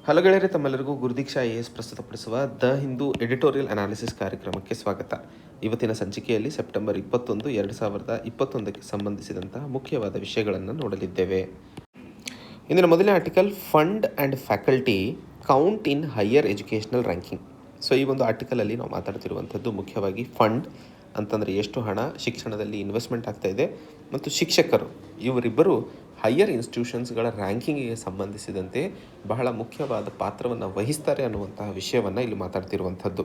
Hello ಗೆಳೆಯರೆ, ತಮ್ಮೆಲ್ಲರಿಗೂ ಗುರುದೀಕ್ಷಾ IAS ಪ್ರಸ್ತುತಪಡಿಸುವ ದ ಹಿಂದೂ ಎಡಿಟೋರಿಯಲ್ ಅನಾಲಿಸಿಸ್ ಕಾರ್ಯಕ್ರಮಕ್ಕೆ ಸ್ವಾಗತ. ಇವತ್ತಿನ ಸಂಚಿಕೆಯಲ್ಲಿ ಸೆಪ್ಟೆಂಬರ್ 21, 2021ಕ್ಕೆ ಸಂಬಂಧಿಸಿದಂತಹ ಮುಖ್ಯವಾದ ವಿಷಯಗಳನ್ನು ನೋಡಲಿದ್ದೇವೆ. ಇಂದಿನ ಮೊದಲನೇ article, fund and faculty count in higher educational ranking. So ಈ ಒಂದು ಆರ್ಟಿಕಲಲ್ಲಿ ನಾವು ಮಾತಾಡ್ತಿರುವಂಥದ್ದು ಮುಖ್ಯವಾಗಿ ಫಂಡ್ ಅಂತಂದರೆ ಎಷ್ಟು ಹಣ ಶಿಕ್ಷಣದಲ್ಲಿ ಇನ್ವೆಸ್ಟ್ಮೆಂಟ್ ಆಗ್ತಾ ಇದೆ ಮತ್ತು ಶಿಕ್ಷಕರು ಇವರಿಬ್ಬರು ಹೈಯರ್ ಇನ್ಸ್ಟಿಟ್ಯೂಷನ್ಸ್ಗಳ ರ್ಯಾಂಕಿಂಗಿಗೆ ಸಂಬಂಧಿಸಿದಂತೆ ಬಹಳ ಮುಖ್ಯವಾದ ಪಾತ್ರವನ್ನು ವಹಿಸ್ತಾರೆ ಅನ್ನುವಂತಹ ವಿಷಯವನ್ನು ಇಲ್ಲಿ ಮಾತಾಡ್ತಿರುವಂಥದ್ದು.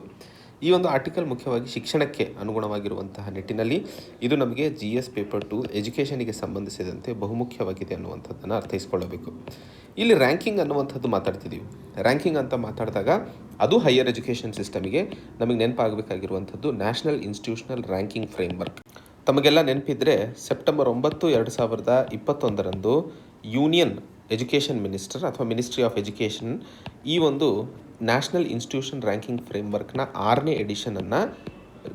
ಈ ಒಂದು ಆರ್ಟಿಕಲ್ ಮುಖ್ಯವಾಗಿ ಶಿಕ್ಷಣಕ್ಕೆ ಅನುಗುಣವಾಗಿರುವಂತಹ ನಿಟ್ಟಿನಲ್ಲಿ ಇದು ನಮಗೆ GS ಪೇಪರ್ 2 ಎಜುಕೇಷನಿಗೆ ಸಂಬಂಧಿಸಿದಂತೆ ಬಹುಮುಖ್ಯವಾಗಿದೆ ಅನ್ನುವಂಥದ್ದನ್ನು ಅರ್ಥೈಸ್ಕೊಳ್ಳಬೇಕು. ಇಲ್ಲಿ ರ್ಯಾಂಕಿಂಗ್ ಅನ್ನುವಂಥದ್ದು ಮಾತಾಡ್ತಿದ್ದೀವಿ. ರ್ಯಾಂಕಿಂಗ್ ಅಂತ ಮಾತಾಡಿದಾಗ ಅದು ಹೈಯರ್ ಎಜುಕೇಷನ್ ಸಿಸ್ಟಮಿಗೆ ನಮಗೆ ನೆನಪಾಗಬೇಕಾಗಿರುವಂಥದ್ದು ನ್ಯಾಷನಲ್ ಇನ್ಸ್ಟಿಟ್ಯೂಷನಲ್ ರ್ಯಾಂಕಿಂಗ್ ಫ್ರೇಮ್ವರ್ಕ್. ತಮಗೆಲ್ಲ ನೆನಪಿದ್ರೆ ಸೆಪ್ಟೆಂಬರ್ 9, 2021 ಯೂನಿಯನ್ ಎಜುಕೇಷನ್ ಮಿನಿಸ್ಟರ್ ಅಥವಾ ಮಿನಿಸ್ಟ್ರಿ ಆಫ್ ಎಜುಕೇಷನ್ ಈ ಒಂದು ನ್ಯಾಷನಲ್ ಇನ್ಸ್ಟಿಟ್ಯೂಷನ್ ರ್ಯಾಂಕಿಂಗ್ ಫ್ರೇಮ್ವರ್ಕ್ನ 6ನೇ ಎಡಿಷನನ್ನು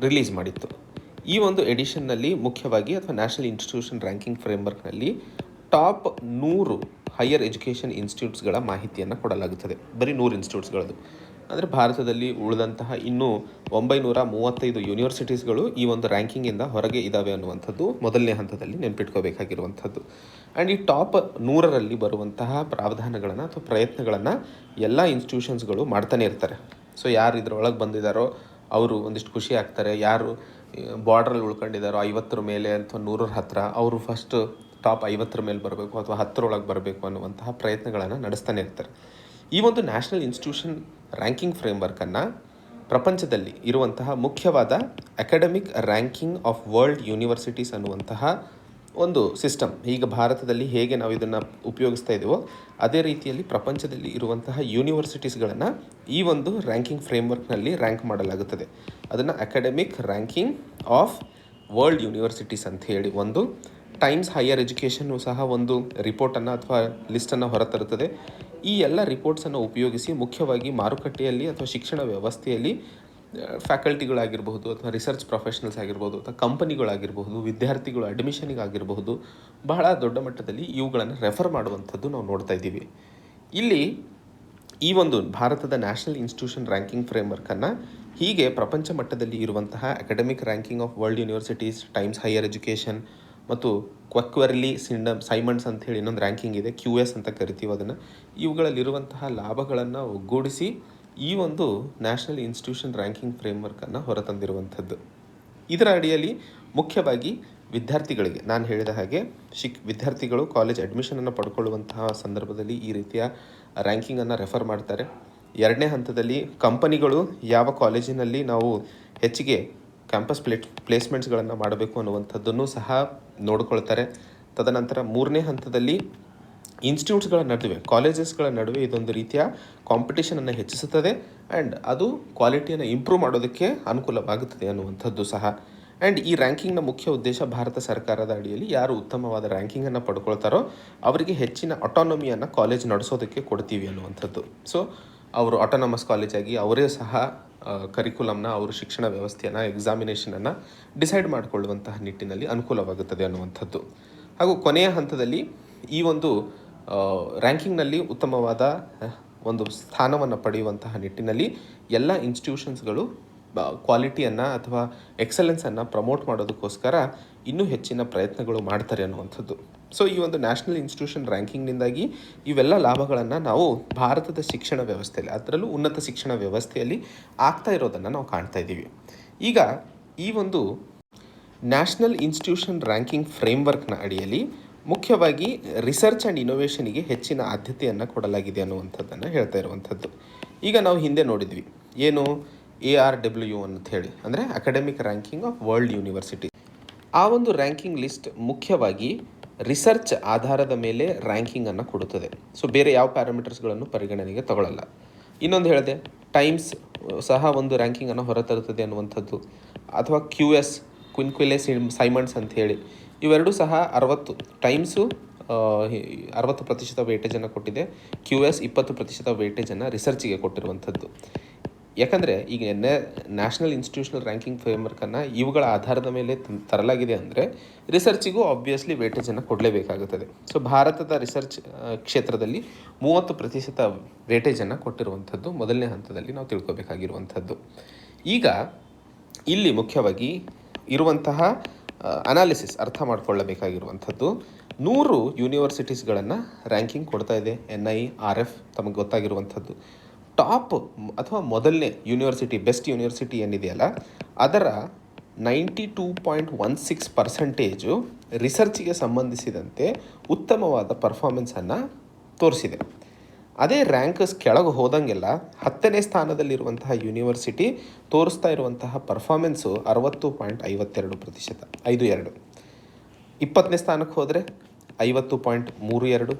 ರಿಲೀಸ್ ಮಾಡಿತ್ತು. ಈ ಒಂದು ಎಡಿಷನ್ನಲ್ಲಿ ಮುಖ್ಯವಾಗಿ ಅಥವಾ ನ್ಯಾಷನಲ್ ಇನ್ಸ್ಟಿಟ್ಯೂಷನ್ ರ್ಯಾಂಕಿಂಗ್ ಫ್ರೇಮ್ವರ್ಕ್ನಲ್ಲಿ ಟಾಪ್ 100 ಹೈಯರ್ ಎಜುಕೇಷನ್ ಇನ್ಸ್ಟಿಟ್ಯೂಟ್ಸ್ಗಳ ಮಾಹಿತಿಯನ್ನು ಕೊಡಲಾಗುತ್ತದೆ. ಬರೀ 100 ಇನ್ಸ್ಟಿಟ್ಯೂಟ್ಸ್ಗಳದ್ದು. ಅಂದರೆ ಭಾರತದಲ್ಲಿ ಉಳಿದಂತಹ ಇನ್ನೂ 935 ಯೂನಿವರ್ಸಿಟೀಸ್ಗಳು ಈ ಒಂದು ರ್ಯಾಂಕಿಂಗಿಂದ ಹೊರಗೆ ಇದ್ದಾವೆ ಅನ್ನುವಂಥದ್ದು ಮೊದಲನೇ ಹಂತದಲ್ಲಿ ನೆನಪಿಟ್ಕೋಬೇಕಾಗಿರುವಂಥದ್ದು. ಆ್ಯಂಡ್ ಈ ಟಾಪ್ 100ರಲ್ಲಿ ಬರುವಂತಹ ಪ್ರಾವಧಾನಗಳನ್ನು ಅಥವಾ ಪ್ರಯತ್ನಗಳನ್ನು ಎಲ್ಲ ಇನ್ಸ್ಟಿಟ್ಯೂಷನ್ಸ್ಗಳು ಮಾಡ್ತಾನೆ ಇರ್ತಾರೆ. ಸೊ ಯಾರು ಇದರೊಳಗೆ ಬಂದಿದ್ದಾರೋ ಅವರು ಒಂದಿಷ್ಟು ಖುಷಿ ಆಗ್ತಾರೆ. ಯಾರು ಬಾರ್ಡ್ರಲ್ಲಿ ಉಳ್ಕೊಂಡಿದ್ದಾರೋ 50 ಮೇಲೆ ಅಥವಾ 100 ಹತ್ತಿರ ಅವರು ಫಸ್ಟ್ ಟಾಪ್ 50 ಮೇಲೆ ಬರಬೇಕು ಅಥವಾ 10ರೊಳಗೆ ಬರಬೇಕು ಅನ್ನುವಂತಹ ಪ್ರಯತ್ನಗಳನ್ನು ನಡೆಸ್ತಾನೆ ಇರ್ತಾರೆ. ಈ ಒಂದು ನ್ಯಾಷನಲ್ ಇನ್ಸ್ಟಿಟ್ಯೂಷನ್ ರ್ಯಾಂಕಿಂಗ್ ಫ್ರೇಮ್ವರ್ಕನ್ನು ಪ್ರಪಂಚದಲ್ಲಿ ಇರುವಂತಹ ಮುಖ್ಯವಾದ academic ranking of world universities ಅನ್ನುವಂತಹ ಒಂದು ಸಿಸ್ಟಮ್. ಈಗ ಭಾರತದಲ್ಲಿ ಹೇಗೆ ನಾವು ಇದನ್ನು ಉಪಯೋಗಿಸ್ತಾ ಇದ್ದೀವೋ ಅದೇ ರೀತಿಯಲ್ಲಿ ಪ್ರಪಂಚದಲ್ಲಿ ಇರುವಂತಹ ಯೂನಿವರ್ಸಿಟೀಸ್ಗಳನ್ನು ಈ ಒಂದು ರ್ಯಾಂಕಿಂಗ್ ಫ್ರೇಮ್ವರ್ಕ್ನಲ್ಲಿ ರ್ಯಾಂಕ್ ಮಾಡಲಾಗುತ್ತದೆ. ಅದನ್ನು academic ranking of world universities ಅಂತ ಹೇಳಿ ಒಂದು ಟೈಮ್ಸ್ ಹೈಯರ್ ಎಜುಕೇಷನ್ನು ಸಹ ಒಂದು ರಿಪೋರ್ಟನ್ನು ಅಥವಾ ಲಿಸ್ಟನ್ನು ಹೊರತರುತ್ತದೆ. ಈ ಎಲ್ಲ ರಿಪೋರ್ಟ್ಸನ್ನು ಉಪಯೋಗಿಸಿ ಮುಖ್ಯವಾಗಿ ಮಾರುಕಟ್ಟೆಯಲ್ಲಿ ಅಥವಾ ಶಿಕ್ಷಣ ವ್ಯವಸ್ಥೆಯಲ್ಲಿ ಫ್ಯಾಕಲ್ಟಿಗಳಾಗಿರ್ಬೋದು ಅಥವಾ ರಿಸರ್ಚ್ ಪ್ರೊಫೆಷನಲ್ಸ್ ಆಗಿರ್ಬೋದು ಅಥವಾ ಕಂಪನಿಗಳಾಗಿರ್ಬೋದು ವಿದ್ಯಾರ್ಥಿಗಳು ಅಡ್ಮಿಷನಿಗಾಗಿರಬಹುದು ಬಹಳ ದೊಡ್ಡ ಮಟ್ಟದಲ್ಲಿ ಇವುಗಳನ್ನು ರೆಫರ್ ಮಾಡುವಂಥದ್ದು ನಾವು ನೋಡ್ತಾ ಇದ್ದೀವಿ. ಇಲ್ಲಿ ಈ ಒಂದು ಭಾರತದ ನ್ಯಾಷನಲ್ ಇನ್ಸ್ಟಿಟ್ಯೂಷನ್ ರ್ಯಾಂಕಿಂಗ್ ಫ್ರೇಮ್ವರ್ಕನ್ನು ಹೀಗೆ ಪ್ರಪಂಚ ಮಟ್ಟದಲ್ಲಿ ಇರುವಂತಹ academic ranking of world universities, times higher education ಮತ್ತು ಕ್ವಕ್ವರ್ಲಿ ಸೈಮಂಡ್ಸ್ ಅಂತ ಹೇಳಿ ಇನ್ನೊಂದು ರ್ಯಾಂಕಿಂಗ್ ಇದೆ, QS ಅಂತ ಕರಿತೀವಿ ಅದನ್ನು. ಇವುಗಳಲ್ಲಿರುವಂತಹ ಲಾಭಗಳನ್ನು ಒಗ್ಗೂಡಿಸಿ ಈ ಒಂದು ನ್ಯಾಷನಲ್ ಇನ್ಸ್ಟಿಟ್ಯೂಷನ್ ರ್ಯಾಂಕಿಂಗ್ ಫ್ರೇಮ್ವರ್ಕನ್ನು ಹೊರತಂದಿರುವಂಥದ್ದು. ಇದರ ಅಡಿಯಲ್ಲಿ ಮುಖ್ಯವಾಗಿ ವಿದ್ಯಾರ್ಥಿಗಳಿಗೆ ನಾನು ಹೇಳಿದ ಹಾಗೆ ವಿದ್ಯಾರ್ಥಿಗಳು ಕಾಲೇಜ್ ಅಡ್ಮಿಷನನ್ನು ಪಡ್ಕೊಳ್ಳುವಂತಹ ಸಂದರ್ಭದಲ್ಲಿ ಈ ರೀತಿಯ ರ್ಯಾಂಕಿಂಗನ್ನು ರೆಫರ್ ಮಾಡ್ತಾರೆ. 2ನೇ ಹಂತದಲ್ಲಿ ಕಂಪನಿಗಳು ಯಾವ ಕಾಲೇಜಿನಲ್ಲಿ ನಾವು ಹೆಚ್ಚಿಗೆ ಕ್ಯಾಂಪಸ್ ಪ್ಲೇಸ್ಮೆಂಟ್ಸ್ಗಳನ್ನು ಮಾಡಬೇಕು ಅನ್ನುವಂಥದ್ದನ್ನು ಸಹ ನೋಡ್ಕೊಳ್ತಾರೆ. ತದನಂತರ 3ನೇ ಹಂತದಲ್ಲಿ ಇನ್ಸ್ಟಿಟ್ಯೂಟ್ಸ್ಗಳ ನಡುವೆ ಕಾಲೇಜಸ್ಗಳ ನಡುವೆ ಇದೊಂದು ರೀತಿಯ ಕಾಂಪಿಟೇಷನನ್ನು ಹೆಚ್ಚಿಸುತ್ತದೆ ಆ್ಯಂಡ್ ಅದು ಕ್ವಾಲಿಟಿಯನ್ನು ಇಂಪ್ರೂವ್ ಮಾಡೋದಕ್ಕೆ ಅನುಕೂಲವಾಗುತ್ತದೆ ಅನ್ನುವಂಥದ್ದು ಸಹ. ಆ್ಯಂಡ್ ಈ ರ್ಯಾಂಕಿಂಗ್ನ ಮುಖ್ಯ ಉದ್ದೇಶ ಭಾರತ ಸರ್ಕಾರದ ಅಡಿಯಲ್ಲಿ ಯಾರು ಉತ್ತಮವಾದ ರ್ಯಾಂಕಿಂಗನ್ನು ಪಡ್ಕೊಳ್ತಾರೋ ಅವರಿಗೆ ಹೆಚ್ಚಿನ ಆಟೋನಮಿಯನ್ನು ಕಾಲೇಜ್ ನಡೆಸೋದಕ್ಕೆ ಕೊಡ್ತೀವಿ ಅನ್ನುವಂಥದ್ದು. ಸೊ ಅವರು ಆಟೋನಮಸ್ ಕಾಲೇಜಾಗಿ ಅವರೇ ಸಹ ಕರಿಕ್ಯುಲಮ್ನ ಅವರು ಶಿಕ್ಷಣ ವ್ಯವಸ್ಥೆಯನ್ನು ಎಕ್ಸಾಮಿನೇಷನನ್ನು ಡಿಸೈಡ್ ಮಾಡಿಕೊಳ್ಳುವಂತಹ ನಿಟ್ಟಿನಲ್ಲಿ ಅನುಕೂಲವಾಗುತ್ತದೆ ಅನ್ನುವಂಥದ್ದು. ಹಾಗೂ ಕೊನೆಯ ಹಂತದಲ್ಲಿ ಈ ಒಂದು ರ್ಯಾಂಕಿಂಗ್ನಲ್ಲಿ ಉತ್ತಮವಾದ ಒಂದು ಸ್ಥಾನವನ್ನು ಪಡೆಯುವಂತಹ ನಿಟ್ಟಿನಲ್ಲಿ ಎಲ್ಲ ಇನ್ಸ್ಟಿಟ್ಯೂಷನ್ಸ್ಗಳು ಕ್ವಾಲಿಟಿಯನ್ನು ಅಥವಾ ಎಕ್ಸಲೆನ್ಸನ್ನು ಪ್ರಮೋಟ್ ಮಾಡೋದಕ್ಕೋಸ್ಕರ ಇನ್ನೂ ಹೆಚ್ಚಿನ ಪ್ರಯತ್ನಗಳು ಮಾಡ್ತಾರೆ ಅನ್ನುವಂಥದ್ದು. ಸೊ ಈ ಒಂದು ನ್ಯಾಷನಲ್ ಇನ್ಸ್ಟಿಟ್ಯೂಷನ್ ರ್ಯಾಂಕಿಂಗ್ನಿಂದಾಗಿ ಇವೆಲ್ಲ ಲಾಭಗಳನ್ನು ನಾವು ಭಾರತದ ಶಿಕ್ಷಣ ವ್ಯವಸ್ಥೆಯಲ್ಲಿ ಅದರಲ್ಲೂ ಉನ್ನತ ಶಿಕ್ಷಣ ವ್ಯವಸ್ಥೆಯಲ್ಲಿ ಆಗ್ತಾ ಇರೋದನ್ನು ನಾವು ಕಾಣ್ತಾ ಇದ್ದೀವಿ. ಈಗ ಈ ಒಂದು ನ್ಯಾಷನಲ್ ಇನ್ಸ್ಟಿಟ್ಯೂಷನ್ ರ್ಯಾಂಕಿಂಗ್ ಫ್ರೇಮ್ವರ್ಕ್ನ ಅಡಿಯಲ್ಲಿ ಮುಖ್ಯವಾಗಿ ರಿಸರ್ಚ್ ಆ್ಯಂಡ್ ಇನೋವೇಷನಿಗೆ ಹೆಚ್ಚಿನ ಆದ್ಯತೆಯನ್ನು ಕೊಡಲಾಗಿದೆ ಅನ್ನುವಂಥದ್ದನ್ನು ಹೇಳ್ತಾ ಇರುವಂಥದ್ದು. ಈಗ ನಾವು ಹಿಂದೆ ನೋಡಿದ್ವಿ ಏನು ARWU ಅಂತ ಹೇಳಿ, ಅಂದರೆ academic ranking of world university. ಆ ಒಂದು ರ್ಯಾಂಕಿಂಗ್ ಲಿಸ್ಟ್ ಮುಖ್ಯವಾಗಿ ರಿಸರ್ಚ್ ಆಧಾರದ ಮೇಲೆ ರ್ಯಾಂಕಿಂಗನ್ನು ಕೊಡುತ್ತದೆ. ಸೊ ಬೇರೆ ಯಾವ ಪ್ಯಾರಾಮೀಟರ್ಸ್ಗಳನ್ನು ಪರಿಗಣನೆಗೆ ತಗೊಳ್ಳಲ್ಲ. ಇನ್ನೊಂದು ಹೇಳಿದೆ ಟೈಮ್ಸ್ ಸಹ ಒಂದು ರ್ಯಾಂಕಿಂಗನ್ನು ಹೊರತರುತ್ತದೆ ಅನ್ನುವಂಥದ್ದು. ಅಥವಾ QS ಕ್ವಿನ್ಕ್ವಿಲೆ ಸೈಮಂಡ್ಸ್ ಅಂತ ಹೇಳಿ ಇವೆರಡೂ ಸಹ 60 ಟೈಮ್ಸು 60% ವೇಟೇಜನ್ನು ಕೊಟ್ಟಿದೆ, QS 20% ವೇಟೇಜನ್ನು ರಿಸರ್ಚಿಗೆ ಕೊಟ್ಟಿರುವಂಥದ್ದು. ಯಾಕಂದರೆ ಈಗ ನ್ಯಾಷನಲ್ ಇನ್ಸ್ಟಿಟ್ಯೂಷನಲ್ ರ್ಯಾಂಕಿಂಗ್ ಫ್ರೇಮ್ವರ್ಕನ್ನು ಇವುಗಳ ಆಧಾರದ ಮೇಲೆ ತರಲಾಗಿದೆ ಅಂದರೆ ರಿಸರ್ಚಿಗೂ ಆಬ್ವಿಯಸ್ಲಿ ವೇಟೇಜನ್ನು ಕೊಡಲೇಬೇಕಾಗುತ್ತದೆ. ಸೊ ಭಾರತದ ರಿಸರ್ಚ್ ಕ್ಷೇತ್ರದಲ್ಲಿ 30% ವೇಟೇಜನ್ನು ಕೊಟ್ಟಿರುವಂಥದ್ದು ಮೊದಲನೇ ಹಂತದಲ್ಲಿ ನಾವು ತಿಳ್ಕೊಬೇಕಾಗಿರುವಂಥದ್ದು. ಈಗ ಇಲ್ಲಿ ಮುಖ್ಯವಾಗಿ ಇರುವಂತಹ ಅನಾಲಿಸಿಸ್ ಅರ್ಥ ಮಾಡಿಕೊಳ್ಳಬೇಕಾಗಿರುವಂಥದ್ದು, 100 ಯೂನಿವರ್ಸಿಟೀಸ್ಗಳನ್ನು ರ್ಯಾಂಕಿಂಗ್ ಕೊಡ್ತಾ ಇದೆ NIRF, ತಮಗೆ ಗೊತ್ತಾಗಿರುವಂಥದ್ದು. ಟಾಪ್ ಅಥವಾ ಮೊದಲನೇ ಯೂನಿವರ್ಸಿಟಿ, ಬೆಸ್ಟ್ ಯೂನಿವರ್ಸಿಟಿ ಏನಿದೆಯಲ್ಲ, ಅದರ 92.16% ರಿಸರ್ಚಿಗೆ ಸಂಬಂಧಿಸಿದಂತೆ ಉತ್ತಮವಾದ ಪರ್ಫಾರ್ಮೆನ್ಸನ್ನು ತೋರಿಸಿದೆ. ಅದೇ ರ್ಯಾಂಕಸ್ ಕೆಳಗೆ ಹೋದಂಗೆಲ್ಲ 10ನೇ ಸ್ಥಾನದಲ್ಲಿರುವಂತಹ ಯೂನಿವರ್ಸಿಟಿ ತೋರಿಸ್ತಾ ಇರುವಂತಹ ಪರ್ಫಾರ್ಮೆನ್ಸು 60.52%, 52. 20ನೇ ಸ್ಥಾನಕ್ಕೆ ಹೋದರೆ 50.32.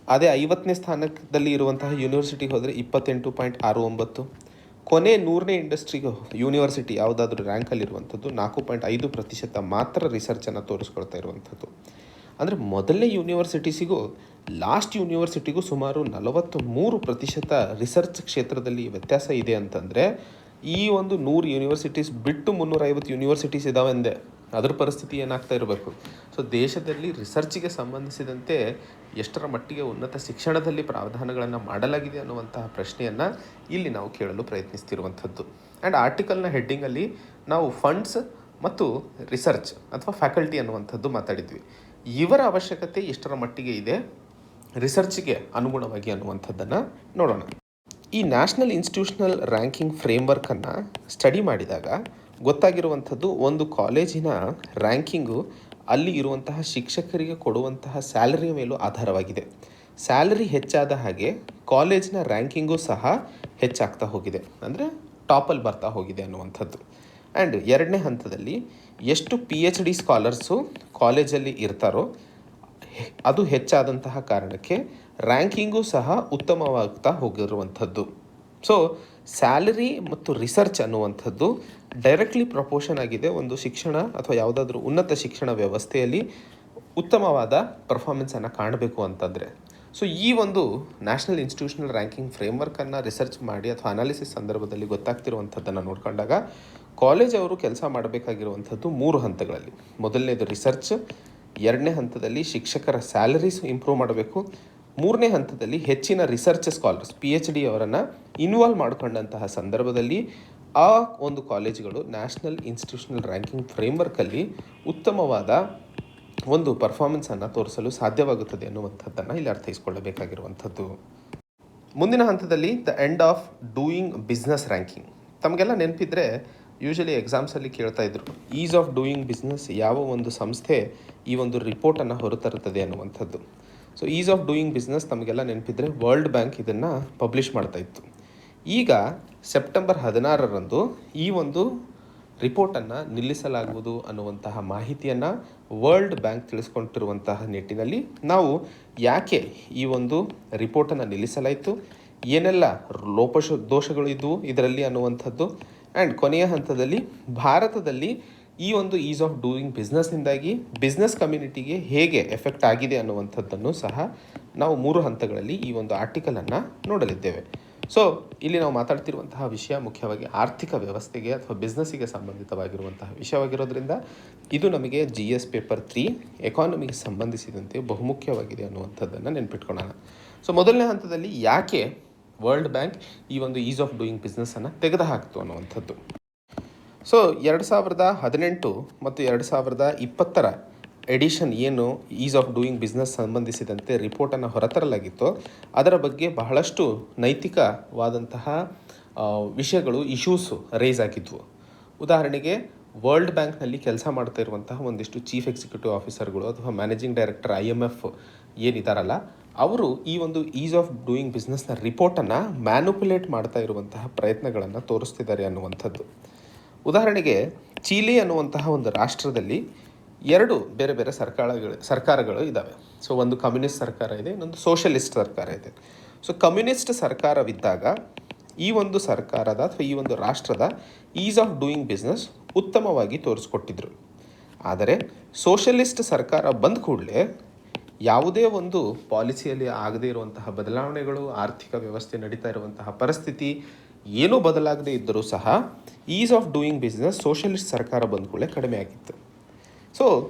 ಅದೇ 50ನೇ ಸ್ಥಾನದಲ್ಲಿ ಇರುವಂತಹ ಯೂನಿವರ್ಸಿಟಿಗೆ ಹೋದರೆ 28.69. ಕೊನೆ 100ನೇ ಯೂನಿವರ್ಸಿಟಿ ಯಾವುದಾದ್ರೂ ರ್ಯಾಂಕಲ್ಲಿರುವಂಥದ್ದು 4.5% ಮಾತ್ರ ರಿಸರ್ಚನ್ನು ತೋರಿಸ್ಕೊಳ್ತಾ ಇರುವಂಥದ್ದು. ಅಂದರೆ ಮೊದಲನೇ ಯೂನಿವರ್ಸಿಟೀಸಿಗೂ ಲಾಸ್ಟ್ ಯೂನಿವರ್ಸಿಟಿಗೂ ಸುಮಾರು 43% ರಿಸರ್ಚ್ ಕ್ಷೇತ್ರದಲ್ಲಿ ವ್ಯತ್ಯಾಸ ಇದೆ ಅಂತಂದರೆ, ಈ ಒಂದು 100 ಯೂನಿವರ್ಸಿಟೀಸ್ ಬಿಟ್ಟು 350 ಯೂನಿವರ್ಸಿಟೀಸ್ ಇದ್ದಾವೆ ಅಂದೆ, ಅದರ ಪರಿಸ್ಥಿತಿ ಏನಾಗ್ತಾ ಇರಬೇಕು. ಸೊ ದೇಶದಲ್ಲಿ ರಿಸರ್ಚಿಗೆ ಸಂಬಂಧಿಸಿದಂತೆ ಎಷ್ಟರ ಮಟ್ಟಿಗೆ ಉನ್ನತ ಶಿಕ್ಷಣದಲ್ಲಿ ಪ್ರಾವಧಾನಗಳನ್ನು ಮಾಡಲಾಗಿದೆ ಅನ್ನುವಂತಹ ಪ್ರಶ್ನೆಯನ್ನು ಇಲ್ಲಿ ನಾವು ಕೇಳಲು ಪ್ರಯತ್ನಿಸ್ತಿರುವಂಥದ್ದು. ಆ್ಯಂಡ್ ಆರ್ಟಿಕಲ್ನ ಹೆಡ್ಡಿಂಗಲ್ಲಿ ನಾವು ಫಂಡ್ಸ್ ಮತ್ತು ರಿಸರ್ಚ್ ಅಥವಾ ಫ್ಯಾಕಲ್ಟಿ ಅನ್ನುವಂಥದ್ದು ಮಾತಾಡಿದ್ವಿ. ಇವರ ಅವಶ್ಯಕತೆ ಎಷ್ಟರ ಮಟ್ಟಿಗೆ ಇದೆ ರಿಸರ್ಚ್ಗೆ ಅನುಗುಣವಾಗಿ ಅನ್ನುವಂಥದ್ದನ್ನು ನೋಡೋಣ. ಈ ನ್ಯಾಷನಲ್ ಇನ್ಸ್ಟಿಟ್ಯೂಷನಲ್ ರ್ಯಾಂಕಿಂಗ್ ಫ್ರೇಮ್ವರ್ಕನ್ನು ಸ್ಟಡಿ ಮಾಡಿದಾಗ ಗೊತ್ತಾಗಿರುವಂಥದ್ದು, ಒಂದು ಕಾಲೇಜಿನ ರ್ಯಾಂಕಿಂಗು ಅಲ್ಲಿ ಇರುವಂತಹ ಶಿಕ್ಷಕರಿಗೆ ಕೊಡುವಂತಹ ಸ್ಯಾಲರಿಯ ಮೇಲೂ ಆಧಾರವಾಗಿದೆ. ಸ್ಯಾಲರಿ ಹೆಚ್ಚಾದ ಹಾಗೆ ಕಾಲೇಜಿನ ರ್ಯಾಂಕಿಂಗೂ ಸಹ ಹೆಚ್ಚಾಗ್ತಾ ಹೋಗಿದೆ, ಅಂದರೆ ಟಾಪಲ್ಲಿ ಬರ್ತಾ ಹೋಗಿದೆ ಅನ್ನುವಂಥದ್ದು. ಆ್ಯಂಡ್ 2ನೇ ಹಂತದಲ್ಲಿ ಎಷ್ಟು PhD ಸ್ಕಾಲರ್ಸು ಕಾಲೇಜಲ್ಲಿ ಇರ್ತಾರೋ ಅದು ಹೆಚ್ಚಾದಂತಹ ಕಾರಣಕ್ಕೆ ರ್ಯಾಂಕಿಂಗೂ ಸಹ ಉತ್ತಮವಾಗ್ತಾ ಹೋಗಿರುವಂಥದ್ದು. ಸೊ ಸ್ಯಾಲರಿ ಮತ್ತು ರಿಸರ್ಚ್ ಅನ್ನುವಂಥದ್ದು ಡೈರೆಕ್ಟ್ಲಿ ಪ್ರಪೋರ್ಷನ್ ಆಗಿದೆ ಒಂದು ಶಿಕ್ಷಣ ಅಥವಾ ಯಾವುದಾದ್ರೂ ಉನ್ನತ ಶಿಕ್ಷಣ ವ್ಯವಸ್ಥೆಯಲ್ಲಿ ಉತ್ತಮವಾದ ಪರ್ಫಾರ್ಮೆನ್ಸನ್ನು ಕಾಣಬೇಕು ಅಂತಂದರೆ. ಸೊ ಈ ಒಂದು ನ್ಯಾಷನಲ್ ಇನ್ಸ್ಟಿಟ್ಯೂಷನಲ್ ರ್ಯಾಂಕಿಂಗ್ ಫ್ರೇಮ್ವರ್ಕನ್ನು ರಿಸರ್ಚ್ ಮಾಡಿ ಅಥವಾ ಅನಾಲಿಸಿಸ್ ಸಂದರ್ಭದಲ್ಲಿ ಗೊತ್ತಾಗ್ತಿರುವಂಥದ್ದನ್ನು ನೋಡಿಕೊಂಡಾಗ ಕಾಲೇಜ್ ಅವರು ಕೆಲಸ ಮಾಡಬೇಕಾಗಿರುವಂಥದ್ದು 3 ಹಂತಗಳಲ್ಲಿ. ಮೊದಲನೇದು ರಿಸರ್ಚ್, 2ನೇ ಹಂತದಲ್ಲಿ ಶಿಕ್ಷಕರ ಸ್ಯಾಲರೀಸ್ ಇಂಪ್ರೂವ್ ಮಾಡಬೇಕು, 3ನೇ ಹಂತದಲ್ಲಿ ಹೆಚ್ಚಿನ ರಿಸರ್ಚ್ ಸ್ಕಾಲರ್ಸ್ PhD ಅವರನ್ನು ಇನ್ವಾಲ್ವ್ ಮಾಡಿಕೊಂಡಂತಹ ಸಂದರ್ಭದಲ್ಲಿ ಆ ಒಂದು ಕಾಲೇಜುಗಳು ನ್ಯಾಷನಲ್ ಇನ್ಸ್ಟಿಟ್ಯೂಷನಲ್ ರ್ಯಾಂಕಿಂಗ್ ಫ್ರೇಮ್ವರ್ಕಲ್ಲಿ ಉತ್ತಮವಾದ ಒಂದು ಪರ್ಫಾರ್ಮೆನ್ಸನ್ನು ತೋರಿಸಲು ಸಾಧ್ಯವಾಗುತ್ತದೆ ಅನ್ನುವಂಥದ್ದನ್ನು ಇಲ್ಲಿ ಅರ್ಥೈಸ್ಕೊಳ್ಳಬೇಕಾಗಿರುವಂಥದ್ದು. ಮುಂದಿನ ಹಂತದಲ್ಲಿ the end of doing business ranking. ತಮಗೆಲ್ಲ ನೆನಪಿದ್ರೆ ಯೂಶಲಿ ಎಕ್ಸಾಮ್ಸಲ್ಲಿ ಕೇಳ್ತಾ ಇದ್ರು, ಈಸ್ ಆಫ್ ಡೂಯಿಂಗ್ ಬಿಸ್ನೆಸ್ ಯಾವ ಒಂದು ಸಂಸ್ಥೆ ಈ ಒಂದು ರಿಪೋರ್ಟನ್ನು ಹೊರತರುತ್ತದೆ ಅನ್ನುವಂಥದ್ದು. So is of doing business ತಮಗೆಲ್ಲ ನೆನಪಿದ್ರೆ ವರ್ಲ್ಡ್ ಬ್ಯಾಂಕ್ ಇದನ್ನು ಪಬ್ಲಿಷ್ ಮಾಡ್ತಾ ಇತ್ತು. ಈಗ ಸೆಪ್ಟೆಂಬರ್ 16ರಂದು ಈ ಒಂದು ರಿಪೋರ್ಟನ್ನು ನಿಲ್ಲಿಸಲಾಗುವುದು ಅನ್ನುವಂತಹ ಮಾಹಿತಿಯನ್ನು ವರ್ಲ್ಡ್ ಬ್ಯಾಂಕ್ ತಿಳಿಸ್ಕೊಟ್ಟಿರುವಂತಹ ನಿಟ್ಟಿನಲ್ಲಿ ನಾವು ಯಾಕೆ ಈ ಒಂದು ರಿಪೋರ್ಟನ್ನು ನಿಲ್ಲಿಸಲಾಯಿತು, ಏನೆಲ್ಲ ದೋಷಗಳು ಇದ್ದವು ಇದರಲ್ಲಿ ಅನ್ನುವಂಥದ್ದು, ಆ್ಯಂಡ್ ಕೊನೆಯ ಹಂತದಲ್ಲಿ ಭಾರತದಲ್ಲಿ ಈ ಒಂದು ಈಸ್ ಆಫ್ ಡೂಯಿಂಗ್ ಬಿಸ್ನೆಸ್ನಿಂದಾಗಿ ಬಿಸ್ನೆಸ್ ಕಮ್ಯುನಿಟಿಗೆ ಹೇಗೆ ಎಫೆಕ್ಟ್ ಆಗಿದೆ ಅನ್ನುವಂಥದ್ದನ್ನು ಸಹ ನಾವು 3 ಹಂತಗಳಲ್ಲಿ ಈ ಒಂದು ಆರ್ಟಿಕಲನ್ನು ನೋಡಲಿದ್ದೇವೆ. ಸೊ ಇಲ್ಲಿ ನಾವು ಮಾತಾಡ್ತಿರುವಂತಹ ವಿಷಯ ಮುಖ್ಯವಾಗಿ ಆರ್ಥಿಕ ವ್ಯವಸ್ಥೆಗೆ ಅಥವಾ ಬಿಸ್ನೆಸ್ಸಿಗೆ ಸಂಬಂಧಿತವಾಗಿರುವಂತಹ ವಿಷಯವಾಗಿರೋದ್ರಿಂದ ಇದು ನಮಗೆ GS ಪೇಪರ್ 3 ಎಕಾನಮಿಗೆ ಸಂಬಂಧಿಸಿದಂತೆ ಬಹುಮುಖ್ಯವಾಗಿದೆ ಅನ್ನುವಂಥದ್ದನ್ನು ನೆನ್ಪಿಟ್ಕೊಳ್ಳೋಣ. ಸೊ ಮೊದಲನೇ ಹಂತದಲ್ಲಿ ಯಾಕೆ ವರ್ಲ್ಡ್ ಬ್ಯಾಂಕ್ ಈ ಒಂದು ಈಸ್ ಆಫ್ ಡೂಯಿಂಗ್ ಬಿಸ್ನೆಸ್ಸನ್ನು ತೆಗೆದುಹಾಕ್ತು ಅನ್ನುವಂಥದ್ದು. ಸೊ 2018 ಮತ್ತು 2020 ಎಡಿಷನ್ ಏನು ಈಸ್ ಆಫ್ ಡೂಯಿಂಗ್ ಬಿಸ್ನೆಸ್ ಸಂಬಂಧಿಸಿದಂತೆ ರಿಪೋರ್ಟನ್ನು ಹೊರತರಲಾಗಿತ್ತೋ ಅದರ ಬಗ್ಗೆ ಬಹಳಷ್ಟು ನೈತಿಕವಾದಂತಹ ವಿಷಯಗಳು, ಇಶ್ಯೂಸು ರೈಸ್ ಆಗಿದ್ವು. ಉದಾಹರಣೆಗೆ ವರ್ಲ್ಡ್ ಬ್ಯಾಂಕ್ನಲ್ಲಿ ಕೆಲಸ ಮಾಡ್ತಾ ಇರುವಂತಹ ಒಂದಿಷ್ಟು ಚೀಫ್ ಎಕ್ಸಿಕ್ಯೂಟಿವ್ ಆಫೀಸರ್ಗಳು ಅಥವಾ ಮ್ಯಾನೇಜಿಂಗ್ ಡೈರೆಕ್ಟರ್ IMF ಏನಿದ್ದಾರಲ್ಲ, ಅವರು ಈ ಒಂದು ಈಸ್ ಆಫ್ ಡೂಯಿಂಗ್ ಬಿಸ್ನೆಸ್ನ ರಿಪೋರ್ಟನ್ನು ಮ್ಯಾನುಪುಲೇಟ್ ಮಾಡ್ತಾ ಇರುವಂತಹ ಪ್ರಯತ್ನಗಳನ್ನು ತೋರಿಸ್ತಿದ್ದಾರೆ ಅನ್ನುವಂಥದ್ದು. ಉದಾಹರಣೆಗೆ ಚೀಲಿ ಅನ್ನುವಂತಹ ಒಂದು ರಾಷ್ಟ್ರದಲ್ಲಿ 2 ಬೇರೆ ಬೇರೆ ಸರ್ಕಾರಗಳು ಇದ್ದಾವೆ. ಸೊ ಒಂದು ಕಮ್ಯುನಿಸ್ಟ್ ಸರ್ಕಾರ ಇದೆ, ಇನ್ನೊಂದು ಸೋಷಲಿಸ್ಟ್ ಸರ್ಕಾರ ಇದೆ. ಸೊ ಕಮ್ಯುನಿಸ್ಟ್ ಸರ್ಕಾರವಿದ್ದಾಗ ಈ ಒಂದು ಸರ್ಕಾರದ ಅಥವಾ ಈ ಒಂದು ರಾಷ್ಟ್ರದ ಈಸ್ ಆಫ್ ಡೂಯಿಂಗ್ ಬಿಸ್ನೆಸ್ ಉತ್ತಮವಾಗಿ ತೋರಿಸ್ಕೊಟ್ಟಿದ್ರು. ಆದರೆ ಸೋಷಲಿಸ್ಟ್ ಸರ್ಕಾರ ಬಂದ ಕೂಡಲೇ ಯಾವುದೇ ಒಂದು ಪಾಲಿಸಿಯಲ್ಲಿ ಆಗದೇ ಇರುವಂತಹ ಬದಲಾವಣೆಗಳು, ಆರ್ಥಿಕ ವ್ಯವಸ್ಥೆ ನಡೀತಾ ಇರುವಂತಹ ಪರಿಸ್ಥಿತಿ ಏನೂ ಬದಲಾಗದೇ ಇದ್ದರೂ ಸಹ is of doing business socialist ಸರ್ಕಾರ ಬಂದ ಕಡಿಮೆ ಆಗಿತ್ತು. ಸೊ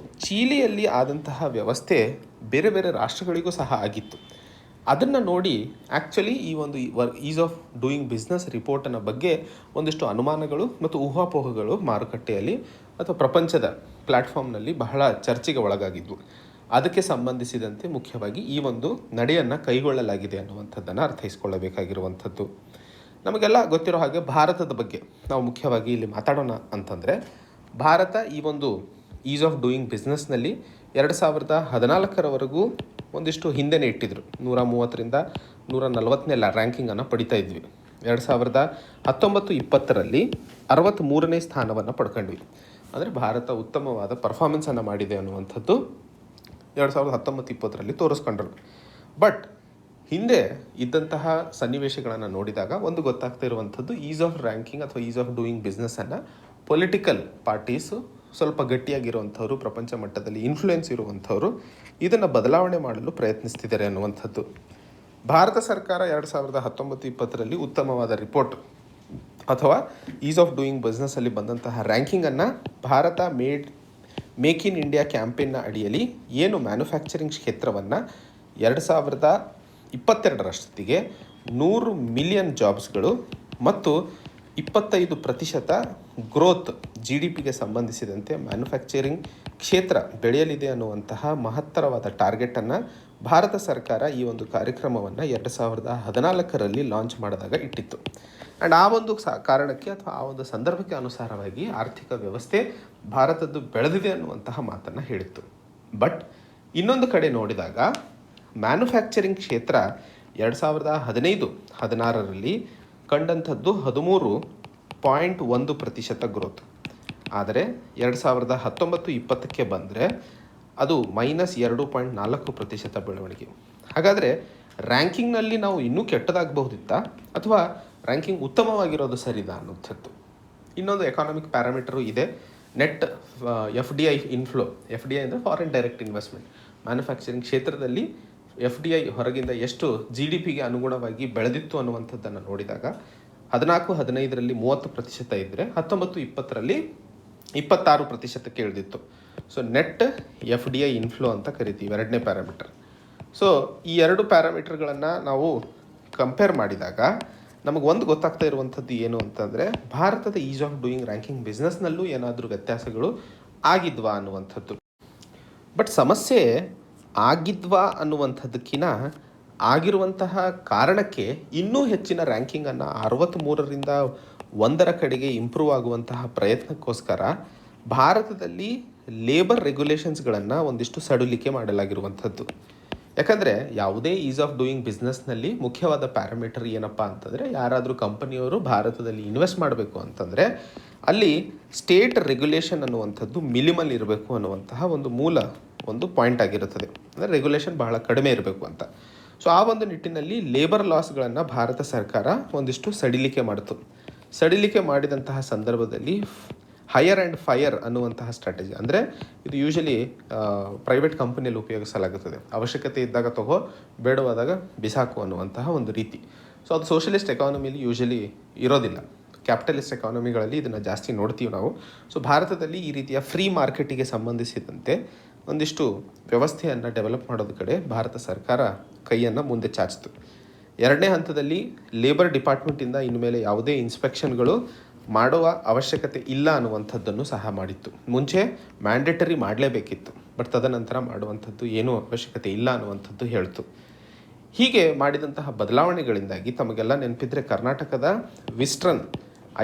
ಚೀಲಿಯಲ್ಲಿ ಆದಂತಹ ವ್ಯವಸ್ಥೆ ಬೇರೆ ಬೇರೆ ರಾಷ್ಟ್ರಗಳಿಗೂ ಸಹ ಆಗಿತ್ತು. ಅದನ್ನು ನೋಡಿ ಆ್ಯಕ್ಚುಲಿ ಈ ಒಂದು ಈಸ್ ಆಫ್ ಡೂಯಿಂಗ್ ಬಿಸ್ನೆಸ್ ರಿಪೋರ್ಟನ ಬಗ್ಗೆ ಒಂದಿಷ್ಟು ಅನುಮಾನಗಳು ಮತ್ತು ಊಹಾಪೋಹಗಳು ಮಾರುಕಟ್ಟೆಯಲ್ಲಿ ಅಥವಾ ಪ್ರಪಂಚದ ಪ್ಲ್ಯಾಟ್ಫಾರ್ಮ್ನಲ್ಲಿ ಬಹಳ ಚರ್ಚೆಗೆ ಒಳಗಾಗಿದ್ವು. ಅದಕ್ಕೆ ಸಂಬಂಧಿಸಿದಂತೆ ಮುಖ್ಯವಾಗಿ ಈ ಒಂದು ನಡೆಯನ್ನು ಕೈಗೊಳ್ಳಲಾಗಿದೆ ಅನ್ನುವಂಥದ್ದನ್ನು ಅರ್ಥೈಸ್ಕೊಳ್ಳಬೇಕಾಗಿರುವಂಥದ್ದು. ನಮಗೆಲ್ಲ ಗೊತ್ತಿರೋ ಹಾಗೆ ಭಾರತದ ಬಗ್ಗೆ ನಾವು ಮುಖ್ಯವಾಗಿ ಇಲ್ಲಿ ಮಾತಾಡೋಣ ಅಂತಂದರೆ, ಭಾರತ ಈ ಒಂದು ಈಸ್ ಆಫ್ ಡೂಯಿಂಗ್ ಬಿಸ್ನೆಸ್ನಲ್ಲಿ 2014ರವರೆಗೂ ಒಂದಿಷ್ಟು ಹಿಂದೆನೇ ಇಟ್ಟಿದ್ರು. 130ರಿಂದ 140ನೇ ರ್ಯಾಂಕಿಂಗನ್ನು ಪಡಿತಾ ಇದ್ವಿ. 2019-20ರಲ್ಲಿ 63ನೇ ಸ್ಥಾನವನ್ನು ಪಡ್ಕೊಂಡ್ವಿ. ಅಂದರೆ ಭಾರತ ಉತ್ತಮವಾದ ಪರ್ಫಾರ್ಮೆನ್ಸನ್ನು ಮಾಡಿದೆ ಅನ್ನುವಂಥದ್ದು 2019-20ರಲ್ಲಿ ತೋರಿಸ್ಕೊಂಡ್ರು. ಬಟ್ ಹಿಂದೆ ಇದ್ದಂತಹ ಸನ್ನಿವೇಶಗಳನ್ನು ನೋಡಿದಾಗ ಒಂದು ಗೊತ್ತಾಗ್ತಾ ಇರುವಂಥದ್ದು, ಈಸ್ ಆಫ್ ರ್ಯಾಂಕಿಂಗ್ ಅಥವಾ ಈಸ್ ಆಫ್ ಡೂಯಿಂಗ್ ಬಿಸ್ನೆಸ್ಸನ್ನು ಪೊಲಿಟಿಕಲ್ ಪಾರ್ಟೀಸು ಸ್ವಲ್ಪ ಗಟ್ಟಿಯಾಗಿರುವಂಥವ್ರು, ಪ್ರಪಂಚ ಮಟ್ಟದಲ್ಲಿ ಇನ್ಫ್ಲೂಯೆನ್ಸ್ ಇರುವಂಥವ್ರು ಇದನ್ನು ಬದಲಾವಣೆ ಮಾಡಲು ಪ್ರಯತ್ನಿಸ್ತಿದ್ದಾರೆ ಅನ್ನುವಂಥದ್ದು. ಭಾರತ ಸರ್ಕಾರ 2019-20ರಲ್ಲಿ ಉತ್ತಮವಾದ ರಿಪೋರ್ಟ್ ಅಥವಾ ಈಸ್ ಆಫ್ ಡೂಯಿಂಗ್ ಬಿಸ್ನೆಸ್ಸಲ್ಲಿ ಬಂದಂತಹ ರ್ಯಾಂಕಿಂಗನ್ನು ಭಾರತ ಮೇಕ್ ಇನ್ ಇಂಡಿಯಾ ಕ್ಯಾಂಪೇನ್ನ ಅಡಿಯಲ್ಲಿ ಏನು ಮ್ಯಾನುಫ್ಯಾಕ್ಚರಿಂಗ್ ಕ್ಷೇತ್ರವನ್ನು 2022ರಷ್ಟೊತ್ತಿಗೆ 100 ಮಿಲಿಯನ್ ಜಾಬ್ಸ್ಗಳು ಮತ್ತು 25% ಗ್ರೋತ್ GDPಗೆ ಸಂಬಂಧಿಸಿದಂತೆ ಮ್ಯಾನುಫ್ಯಾಕ್ಚರಿಂಗ್ ಕ್ಷೇತ್ರ ಬೆಳೆಯಲಿದೆ ಅನ್ನುವಂತಹ ಮಹತ್ತರವಾದ ಟಾರ್ಗೆಟನ್ನು ಭಾರತ ಸರ್ಕಾರ ಈ ಒಂದು ಕಾರ್ಯಕ್ರಮವನ್ನು 2014ರಲ್ಲಿ ಲಾಂಚ್ ಮಾಡಿದಾಗ ಇಟ್ಟಿತ್ತು. ಆ್ಯಂಡ್ ಆ ಒಂದು ಕಾರಣಕ್ಕೆ ಅಥವಾ ಆ ಒಂದು ಸಂದರ್ಭಕ್ಕೆ ಅನುಸಾರವಾಗಿ ಆರ್ಥಿಕ ವ್ಯವಸ್ಥೆ ಭಾರತದ್ದು ಬೆಳೆದಿದೆ ಅನ್ನುವಂತಹ ಮಾತನ್ನು ಹೇಳಿತ್ತು. ಬಟ್ ಇನ್ನೊಂದು ಕಡೆ ನೋಡಿದಾಗ ಮ್ಯಾನುಫ್ಯಾಕ್ಚರಿಂಗ್ ಕ್ಷೇತ್ರ 2015-16ರಲ್ಲಿ ಕಂಡಂಥದ್ದು 13.1% ಗ್ರೋತ್. ಆದರೆ 2019-20ಕ್ಕೆ ಬಂದರೆ ಅದು -2.4% ಬೆಳವಣಿಗೆ. ಹಾಗಾದರೆ ರ್ಯಾಂಕಿಂಗ್ನಲ್ಲಿ ನಾವು ಇನ್ನೂ ಕೆಟ್ಟದಾಗಬಹುದಿತ್ತಾ ಅಥವಾ ರ್ಯಾಂಕಿಂಗ್ ಉತ್ತಮವಾಗಿರೋದು ಸರಿದಾ ಅನ್ನೋಂಥದ್ದು. ಇನ್ನೊಂದು ಎಕಾನಮಿಕ್ ಪ್ಯಾರಾಮೀಟರು ಇದೆ, ನೆಟ್ FDI ಇನ್ಫ್ಲೋ. FDI ಅಂದರೆ ಫಾರಿನ್ ಡೈರೆಕ್ಟ್ ಇನ್ವೆಸ್ಟ್ಮೆಂಟ್. ಮ್ಯಾನುಫ್ಯಾಕ್ಚರಿಂಗ್ ಕ್ಷೇತ್ರದಲ್ಲಿ FDI ಹೊರಗಿಂದ ಎಷ್ಟು GDPಗೆ ಅನುಗುಣವಾಗಿ ಬೆಳೆದಿತ್ತು ಅನ್ನುವಂಥದ್ದನ್ನು ನೋಡಿದಾಗ 14-15ರಲ್ಲಿ 30% ಇದ್ದರೆ 19-20ರಲ್ಲಿ 26%ಕ್ಕೆ ಇಳಿದಿತ್ತು. ಸೊ ನೆಟ್ FDI ಇನ್ಫ್ಲೋ ಅಂತ ಕರಿತೀವಿ, ಎರಡನೇ ಪ್ಯಾರಾಮೀಟರ್. ಸೊ ಈ ಎರಡು ಪ್ಯಾರಾಮೀಟರ್ಗಳನ್ನು ನಾವು ಕಂಪೇರ್ ಮಾಡಿದಾಗ ನಮಗೆ ಒಂದು ಗೊತ್ತಾಗ್ತಾ ಇರುವಂಥದ್ದು ಏನು ಅಂತಂದರೆ, ಭಾರತದ ಈಸ್ ಆಫ್ ಡೂಯಿಂಗ್ ರ್ಯಾಂಕಿಂಗ್ ಬಿಸ್ನೆಸ್ನಲ್ಲೂ ಏನಾದರೂ ವ್ಯತ್ಯಾಸಗಳು ಆಗಿದ್ವಾ ಅನ್ನುವಂಥದ್ದು. ಬಟ್ ಸಮಸ್ಯೆ ಆಗಿದ್ವಾ ಅನ್ನುವಂಥದ್ದಕ್ಕಿಂತ ಆಗಿರುವಂತಹ ಕಾರಣಕ್ಕೆ ಇನ್ನೂ ಹೆಚ್ಚಿನ ರ್ಯಾಂಕಿಂಗನ್ನು 63ರಿಂದ 1ರ ಕಡೆಗೆ ಇಂಪ್ರೂವ್ ಆಗುವಂತಹ ಪ್ರಯತ್ನಕ್ಕೋಸ್ಕರ ಭಾರತದಲ್ಲಿ ಲೇಬರ್ ರೆಗ್ಯುಲೇಷನ್ಸ್ಗಳನ್ನು ಒಂದಿಷ್ಟು ಸಡಿಲಿಕೆ ಮಾಡಲಾಗಿರುವಂಥದ್ದು. ಯಾಕಂದರೆ ಯಾವುದೇ ಈಸ್ ಆಫ್ ಡೂಯಿಂಗ್ ಬಿಸ್ನೆಸ್ನಲ್ಲಿ ಮುಖ್ಯವಾದ ಪ್ಯಾರಾಮೀಟರ್ ಏನಪ್ಪ ಅಂತಂದರೆ, ಯಾರಾದರೂ ಕಂಪನಿಯವರು ಭಾರತದಲ್ಲಿ ಇನ್ವೆಸ್ಟ್ ಮಾಡಬೇಕು ಅಂತಂದರೆ ಅಲ್ಲಿ ಸ್ಟೇಟ್ ರೆಗ್ಯುಲೇಷನ್ ಅನ್ನುವಂಥದ್ದು ಮಿನಿಮಲ್ ಇರಬೇಕು ಅನ್ನುವಂತಹ ಒಂದು ಪಾಯಿಂಟ್ ಆಗಿರುತ್ತದೆ. ಅಂದರೆ ರೆಗ್ಯುಲೇಷನ್ ಬಹಳ ಕಡಿಮೆ ಇರಬೇಕು ಅಂತ. ಸೊ ಆ ಒಂದು ನಿಟ್ಟಿನಲ್ಲಿ ಲೇಬರ್ ಲಾಸ್ಗಳನ್ನು ಭಾರತ ಸರ್ಕಾರ ಒಂದಿಷ್ಟು ಸಡಿಲಿಕೆ ಮಾಡಿತು. ಸಡಿಲಿಕೆ ಮಾಡಿದಂತಹ ಸಂದರ್ಭದಲ್ಲಿ ಹೈಯರ್ ಆ್ಯಂಡ್ ಫೈರ್ ಅನ್ನುವಂತಹ ಸ್ಟ್ರಾಟಜಿ, ಅಂದರೆ ಇದು ಯೂಶಲಿ ಪ್ರೈವೇಟ್ ಕಂಪನಿಯಲ್ಲಿ ಉಪಯೋಗಿಸಲಾಗುತ್ತದೆ. ಅವಶ್ಯಕತೆ ಇದ್ದಾಗ ತಗೋ, ಬೇಡವಾದಾಗ ಬಿಸಾಕು ಅನ್ನುವಂತಹ ಒಂದು ರೀತಿ. ಸೊ ಅದು ಸೋಷಲಿಸ್ಟ್ ಎಕಾನಮಿಲಿ ಯೂಶಲಿ ಇರೋದಿಲ್ಲ. ಕ್ಯಾಪಿಟಲಿಸ್ಟ್ ಎಕಾನಮಿಗಳಲ್ಲಿ ಇದನ್ನು ಜಾಸ್ತಿ ನೋಡ್ತೀವಿ ನಾವು. ಸೊ ಭಾರತದಲ್ಲಿ ಈ ರೀತಿಯ ಫ್ರೀ ಮಾರ್ಕೆಟಿಗೆ ಸಂಬಂಧಿಸಿದಂತೆ ಒಂದಿಷ್ಟು ವ್ಯವಸ್ಥೆಯನ್ನು ಡೆವಲಪ್ ಮಾಡೋದ ಕಡೆ ಭಾರತ ಸರ್ಕಾರ ಕೈಯನ್ನು ಮುಂದೆ ಚಾಚಿತು. ಎರಡನೇ ಹಂತದಲ್ಲಿ ಲೇಬರ್ ಡಿಪಾರ್ಟ್ಮೆಂಟಿಂದ ಇನ್ಮೇಲೆ ಯಾವುದೇ ಇನ್ಸ್ಪೆಕ್ಷನ್ಗಳು ಮಾಡುವ ಅವಶ್ಯಕತೆ ಇಲ್ಲ ಅನ್ನುವಂಥದ್ದನ್ನು ಸಹ ಮಾಡಿತ್ತು. ಮುಂಚೆ ಮ್ಯಾಂಡೇಟರಿ ಮಾಡಲೇಬೇಕಿತ್ತು, ಬಟ್ ತದನಂತರ ಮಾಡುವಂಥದ್ದು ಏನೂ ಅವಶ್ಯಕತೆ ಇಲ್ಲ ಅನ್ನುವಂಥದ್ದು ಹೇಳ್ತು. ಹೀಗೆ ಮಾಡಿದಂತಹ ಬದಲಾವಣೆಗಳಿಂದಾಗಿ ತಮಗೆಲ್ಲ ನೆನಪಿದ್ರೆ, ಕರ್ನಾಟಕದ ವಿಸ್ಟ್ರನ್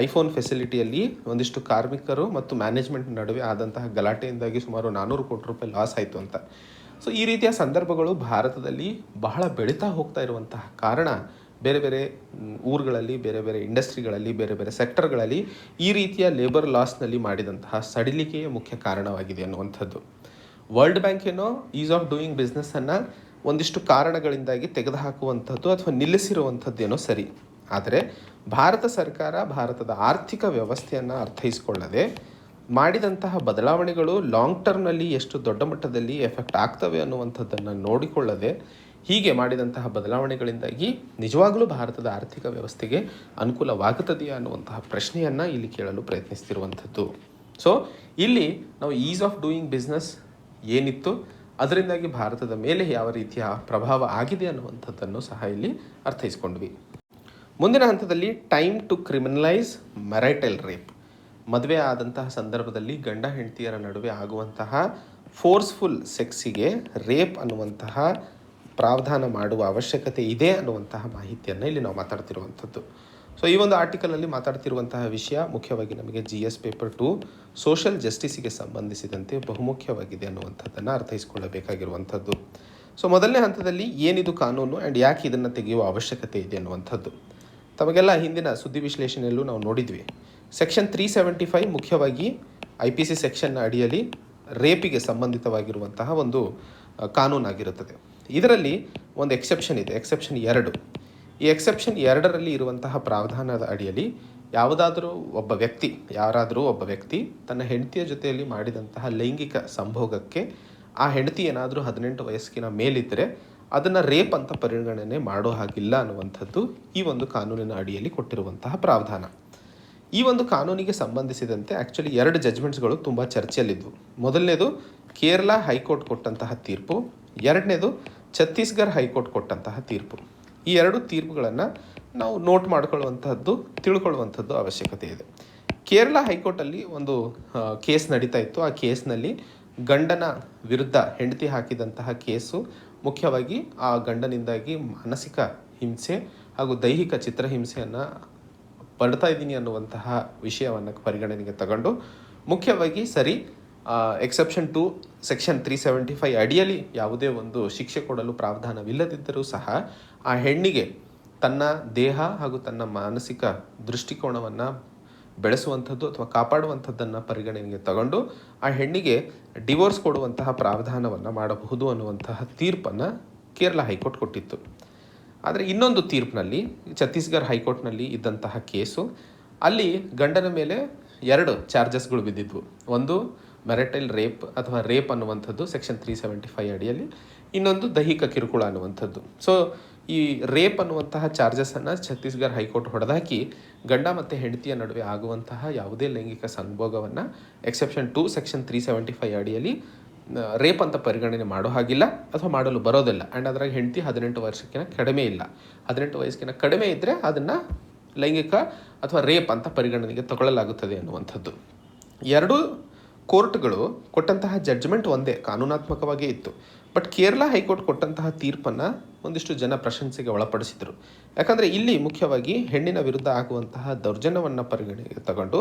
ಐಫೋನ್ ಫೆಸಿಲಿಟಿಯಲ್ಲಿ ಒಂದಿಷ್ಟು ಕಾರ್ಮಿಕರು ಮತ್ತು ಮ್ಯಾನೇಜ್ಮೆಂಟ್ ನಡುವೆ ಆದಂತಹ ಗಲಾಟೆಯಿಂದಾಗಿ ಸುಮಾರು 400 ಕೋಟಿ ರೂಪಾಯಿ ಲಾಸ್ ಆಯಿತು ಅಂತ. ಸೊ ಈ ರೀತಿಯ ಸಂದರ್ಭಗಳು ಭಾರತದಲ್ಲಿ ಬಹಳ ಬೆಳೀತಾ ಹೋಗ್ತಾ ಇರುವಂತಹ ಕಾರಣ, ಬೇರೆ ಬೇರೆ ಊರುಗಳಲ್ಲಿ, ಬೇರೆ ಬೇರೆ ಇಂಡಸ್ಟ್ರಿಗಳಲ್ಲಿ, ಬೇರೆ ಬೇರೆ ಸೆಕ್ಟರ್ಗಳಲ್ಲಿ ಈ ರೀತಿಯ ಲೇಬರ್ ಲಾಸ್ನಲ್ಲಿ ಮಾಡಿದಂತಹ ಸಡಿಲಿಕೆಯೇ ಮುಖ್ಯ ಕಾರಣವಾಗಿದೆ ಅನ್ನುವಂಥದ್ದು. ವರ್ಲ್ಡ್ ಬ್ಯಾಂಕ್ ಏನೋ ಈಸ್ ಆಫ್ ಡೂಯಿಂಗ್ ಬಿಸ್ನೆಸ್ಸನ್ನು ಒಂದಿಷ್ಟು ಕಾರಣಗಳಿಂದಾಗಿ ತೆಗೆದುಹಾಕುವಂಥದ್ದು ಅಥವಾ ನಿಲ್ಲಿಸಿರುವಂಥದ್ದೇನೋ ಸರಿ. ಆದರೆ ಭಾರತ ಸರ್ಕಾರ ಭಾರತದ ಆರ್ಥಿಕ ವ್ಯವಸ್ಥೆಯನ್ನು ಅರ್ಥೈಸಿಕೊಳ್ಳದೆ ಮಾಡಿದಂತಹ ಬದಲಾವಣೆಗಳು ಲಾಂಗ್ ಟರ್ಮ್ನಲ್ಲಿ ಎಷ್ಟು ದೊಡ್ಡ ಮಟ್ಟದಲ್ಲಿ ಎಫೆಕ್ಟ್ ಆಗ್ತವೆ ಅನ್ನುವಂಥದ್ದನ್ನು ನೋಡಿಕೊಳ್ಳದೆ ಹೀಗೆ ಮಾಡಿದಂತಹ ಬದಲಾವಣೆಗಳಿಂದಾಗಿ ನಿಜವಾಗಲೂ ಭಾರತದ ಆರ್ಥಿಕ ವ್ಯವಸ್ಥೆಗೆ ಅನುಕೂಲವಾಗುತ್ತದೆಯಾ ಅನ್ನುವಂತಹ ಪ್ರಶ್ನೆಯನ್ನು ಇಲ್ಲಿ ಕೇಳಲು ಪ್ರಯತ್ನಿಸ್ತಿರುವಂಥದ್ದು. ಸೊ ಇಲ್ಲಿ ನಾವು ಈಸ್ ಆಫ್ ಡೂಯಿಂಗ್ ಬಿಸ್ನೆಸ್ ಏನಿತ್ತು, ಅದರಿಂದಾಗಿ ಭಾರತದ ಮೇಲೆ ಯಾವ ರೀತಿಯ ಪ್ರಭಾವ ಆಗಿದೆ ಅನ್ನುವಂಥದ್ದನ್ನು ಸಹ ಇಲ್ಲಿ ಅರ್ಥೈಸ್ಕೊಂಡ್ವಿ. ಮುಂದಿನ ಹಂತದಲ್ಲಿ time to criminalise marital rape. ಮದುವೆ ಆದಂತಹ ಸಂದರ್ಭದಲ್ಲಿ ಗಂಡ ಹೆಂಡತಿಯರ ನಡುವೆ ಆಗುವಂತಹ ಫೋರ್ಸ್ಫುಲ್ ಸೆಕ್ಸಿಗೆ ರೇಪ್ ಅನ್ನುವಂತಹ ಪ್ರಾವಧಾನ ಮಾಡುವ ಅವಶ್ಯಕತೆ ಇದೆ ಅನ್ನುವಂತಹ ಮಾಹಿತಿಯನ್ನು ಇಲ್ಲಿ ನಾವು ಮಾತಾಡ್ತಿರುವಂಥದ್ದು. ಸೊ ಈ ಒಂದು ಆರ್ಟಿಕಲಲ್ಲಿ ಮಾತಾಡ್ತಿರುವಂತಹ ವಿಷಯ ಮುಖ್ಯವಾಗಿ ನಮಗೆ GS ಪೇಪರ್ 2 ಸೋಷಲ್ ಜಸ್ಟಿಸಿಗೆ ಸಂಬಂಧಿಸಿದಂತೆ ಬಹುಮುಖ್ಯವಾಗಿದೆ ಅನ್ನುವಂಥದ್ದನ್ನು ಅರ್ಥೈಸ್ಕೊಳ್ಳಬೇಕಾಗಿರುವಂಥದ್ದು. ಸೊ ಮೊದಲನೇ ಹಂತದಲ್ಲಿ ಏನಿದು ಕಾನೂನು ಆ್ಯಂಡ್ ಯಾಕೆ ಇದನ್ನು ತೆಗೆಯುವ ಅವಶ್ಯಕತೆ ಇದೆ ಅನ್ನುವಂಥದ್ದು. ತಮಗೆಲ್ಲ ಹಿಂದಿನ ಸುದ್ದಿ ವಿಶ್ಲೇಷಣೆಯಲ್ಲೂ ನಾವು ನೋಡಿದ್ವಿ. ಸೆಕ್ಷನ್ 375 ಮುಖ್ಯವಾಗಿ IPC ಸೆಕ್ಷನ್ನ ಅಡಿಯಲ್ಲಿ ರೇಪಿಗೆ ಸಂಬಂಧಿತವಾಗಿರುವಂತಹ ಒಂದು ಕಾನೂನಾಗಿರುತ್ತದೆ. ಇದರಲ್ಲಿ ಒಂದು ಎಕ್ಸೆಪ್ಷನ್ ಇದೆ, ಎಕ್ಸೆಪ್ಷನ್ 2. ಈ ಎಕ್ಸೆಪ್ಷನ್ 2ರಲ್ಲಿ ಇರುವಂತಹ ಪ್ರಾವಧಾನದ ಅಡಿಯಲ್ಲಿ ಯಾರಾದರೂ ಒಬ್ಬ ವ್ಯಕ್ತಿ ತನ್ನ ಹೆಂಡತಿಯ ಜೊತೆಯಲ್ಲಿ ಮಾಡಿದಂತಹ ಲೈಂಗಿಕ ಸಂಭೋಗಕ್ಕೆ ಆ ಹೆಂಡತಿ ಏನಾದರೂ 18 ವಯಸ್ಸಿನ ಮೇಲಿದ್ದರೆ ಅದನ್ನು ರೇಪ್ ಅಂತ ಪರಿಗಣನೆ ಮಾಡೋ ಹಾಗಿಲ್ಲ ಅನ್ನುವಂಥದ್ದು ಈ ಒಂದು ಕಾನೂನಿನ ಅಡಿಯಲ್ಲಿ ಕೊಟ್ಟಿರುವಂತಹ ಪ್ರಾವಧಾನ. ಈ ಒಂದು ಕಾನೂನಿಗೆ ಸಂಬಂಧಿಸಿದಂತೆ ಆ್ಯಕ್ಚುಲಿ 2 ಜಜ್ಮೆಂಟ್ಸ್ಗಳು ತುಂಬ ಚರ್ಚೆಯಲ್ಲಿದ್ದವು. ಮೊದಲನೇದು ಕೇರಳ ಹೈಕೋರ್ಟ್ ಕೊಟ್ಟಂತಹ ತೀರ್ಪು, ಎರಡನೇದು ಛತ್ತೀಸ್ಗಢ ಹೈಕೋರ್ಟ್ ಕೊಟ್ಟಂತಹ ತೀರ್ಪು. ಈ 2 ತೀರ್ಪುಗಳನ್ನು ನಾವು ನೋಟ್ ಮಾಡ್ಕೊಳ್ಳುವಂಥದ್ದು, ತಿಳ್ಕೊಳ್ಳುವಂಥದ್ದು ಅವಶ್ಯಕತೆ ಇದೆ. ಕೇರಳ ಹೈಕೋರ್ಟಲ್ಲಿ ಒಂದು ಕೇಸ್ ನಡೀತಾ ಇತ್ತು. ಆ ಕೇಸ್ನಲ್ಲಿ ಗಂಡನ ವಿರುದ್ಧ ಹೆಂಡತಿ ಹಾಕಿದಂತಹ ಕೇಸು ಮುಖ್ಯವಾಗಿ ಆ ಗಂಡನಿಂದಾಗಿ ಮಾನಸಿಕ ಹಿಂಸೆ ಹಾಗೂ ದೈಹಿಕ ಚಿತ್ರಹಿಂಸೆಯನ್ನು ಪಡ್ತಾ ಇದ್ದೀನಿ ಅನ್ನುವಂತಹ ವಿಷಯವನ್ನು ಪರಿಗಣನೆಗೆ ತಗೊಂಡು ಮುಖ್ಯವಾಗಿ ಎಕ್ಸೆಪ್ಷನ್ 2 ಸೆಕ್ಷನ್ 375 ಅಡಿಯಲ್ಲಿ ಯಾವುದೇ ಒಂದು ಶಿಕ್ಷೆ ಕೊಡಲು ಪ್ರಾವಧಾನವಿಲ್ಲದಿದ್ದರೂ ಸಹ ಆ ಹೆಣ್ಣಿಗೆ ತನ್ನ ದೇಹ ಹಾಗೂ ತನ್ನ ಮಾನಸಿಕ ದೃಷ್ಟಿಕೋನವನ್ನು ಬೆಳೆಸುವಂಥದ್ದು ಅಥವಾ ಕಾಪಾಡುವಂಥದ್ದನ್ನು ಪರಿಗಣನೆಗೆ ತಗೊಂಡು ಆ ಹೆಣ್ಣಿಗೆ ಡಿವೋರ್ಸ್ ಕೊಡುವಂತಹ ಪ್ರಾವಧಾನವನ್ನು ಮಾಡಬಹುದು ಅನ್ನುವಂತಹ ತೀರ್ಪನ್ನು ಕೇರಳ ಹೈಕೋರ್ಟ್ ಕೊಟ್ಟಿತ್ತು. ಆದರೆ ಇನ್ನೊಂದು ತೀರ್ಪಿನಲ್ಲಿ ಛತ್ತೀಸ್ಗಢ ಹೈಕೋರ್ಟ್ನಲ್ಲಿ ಇದ್ದಂತಹ ಕೇಸು, ಅಲ್ಲಿ ಗಂಡನ ಮೇಲೆ 2 ಚಾರ್ಜಸ್ಗಳು ಬಿದ್ದಿದ್ವು. ಒಂದು ಮ್ಯಾರಿಟಲ್ ರೇಪ್ ಅಥವಾ ರೇಪ್ ಅನ್ನುವಂಥದ್ದು ಸೆಕ್ಷನ್ 375 ಅಡಿಯಲ್ಲಿ, ಇನ್ನೊಂದು ದೈಹಿಕ ಕಿರುಕುಳ ಅನ್ನುವಂಥದ್ದು. ಸೊ ಈ ರೇಪ್ ಅನ್ನುವಂತಹ ಚಾರ್ಜಸನ್ನು ಛತ್ತೀಸ್ಗಢ ಹೈಕೋರ್ಟ್ ಹೊಡೆದಾಕಿ ಗಂಡ ಮತ್ತು ಹೆಂಡತಿಯ ನಡುವೆ ಆಗುವಂತಹ ಯಾವುದೇ ಲೈಂಗಿಕ ಸಂಭೋಗವನ್ನು ಎಕ್ಸೆಪ್ಷನ್ 2 ಸೆಕ್ಷನ್ 375 ಅಡಿಯಲ್ಲಿ ರೇಪ್ ಅಂತ ಪರಿಗಣನೆ ಮಾಡೋ ಹಾಗಿಲ್ಲ ಅಥವಾ ಮಾಡಲು ಬರೋದಿಲ್ಲ. ಆ್ಯಂಡ್ ಅದ್ರಾಗ ಹೆಂಡತಿ 18 ವರ್ಷಕ್ಕಿಂತ ಕಡಿಮೆ ಇಲ್ಲ. 18 ವಯಸ್ಸಿನ ಕಡಿಮೆ ಇದ್ದರೆ ಅದನ್ನು ಲೈಂಗಿಕ ಅಥವಾ ರೇಪ್ ಅಂತ ಪರಿಗಣನೆಗೆ ತಗೊಳ್ಳಲಾಗುತ್ತದೆ ಅನ್ನುವಂಥದ್ದು. 2 ಕೋರ್ಟ್ಗಳು ಕೊಟ್ಟಂತಹ ಜಡ್ಜ್ಮೆಂಟ್ ಒಂದೇ, ಕಾನೂನಾತ್ಮಕವಾಗೇ ಇತ್ತು. ಬಟ್ ಕೇರಳ ಹೈಕೋರ್ಟ್ ಕೊಟ್ಟಂತಹ ತೀರ್ಪನ್ನು ಒಂದಿಷ್ಟು ಜನ ಪ್ರಶಂಸೆಗೆ ಒಳಪಡಿಸಿದರು. ಯಾಕಂದರೆ ಇಲ್ಲಿ ಮುಖ್ಯವಾಗಿ ಹೆಣ್ಣಿನ ವಿರುದ್ಧ ಆಗುವಂತಹ ದೌರ್ಜನ್ಯವನ್ನು ಪರಿಗಣನೆಗೆ ತಗೊಂಡು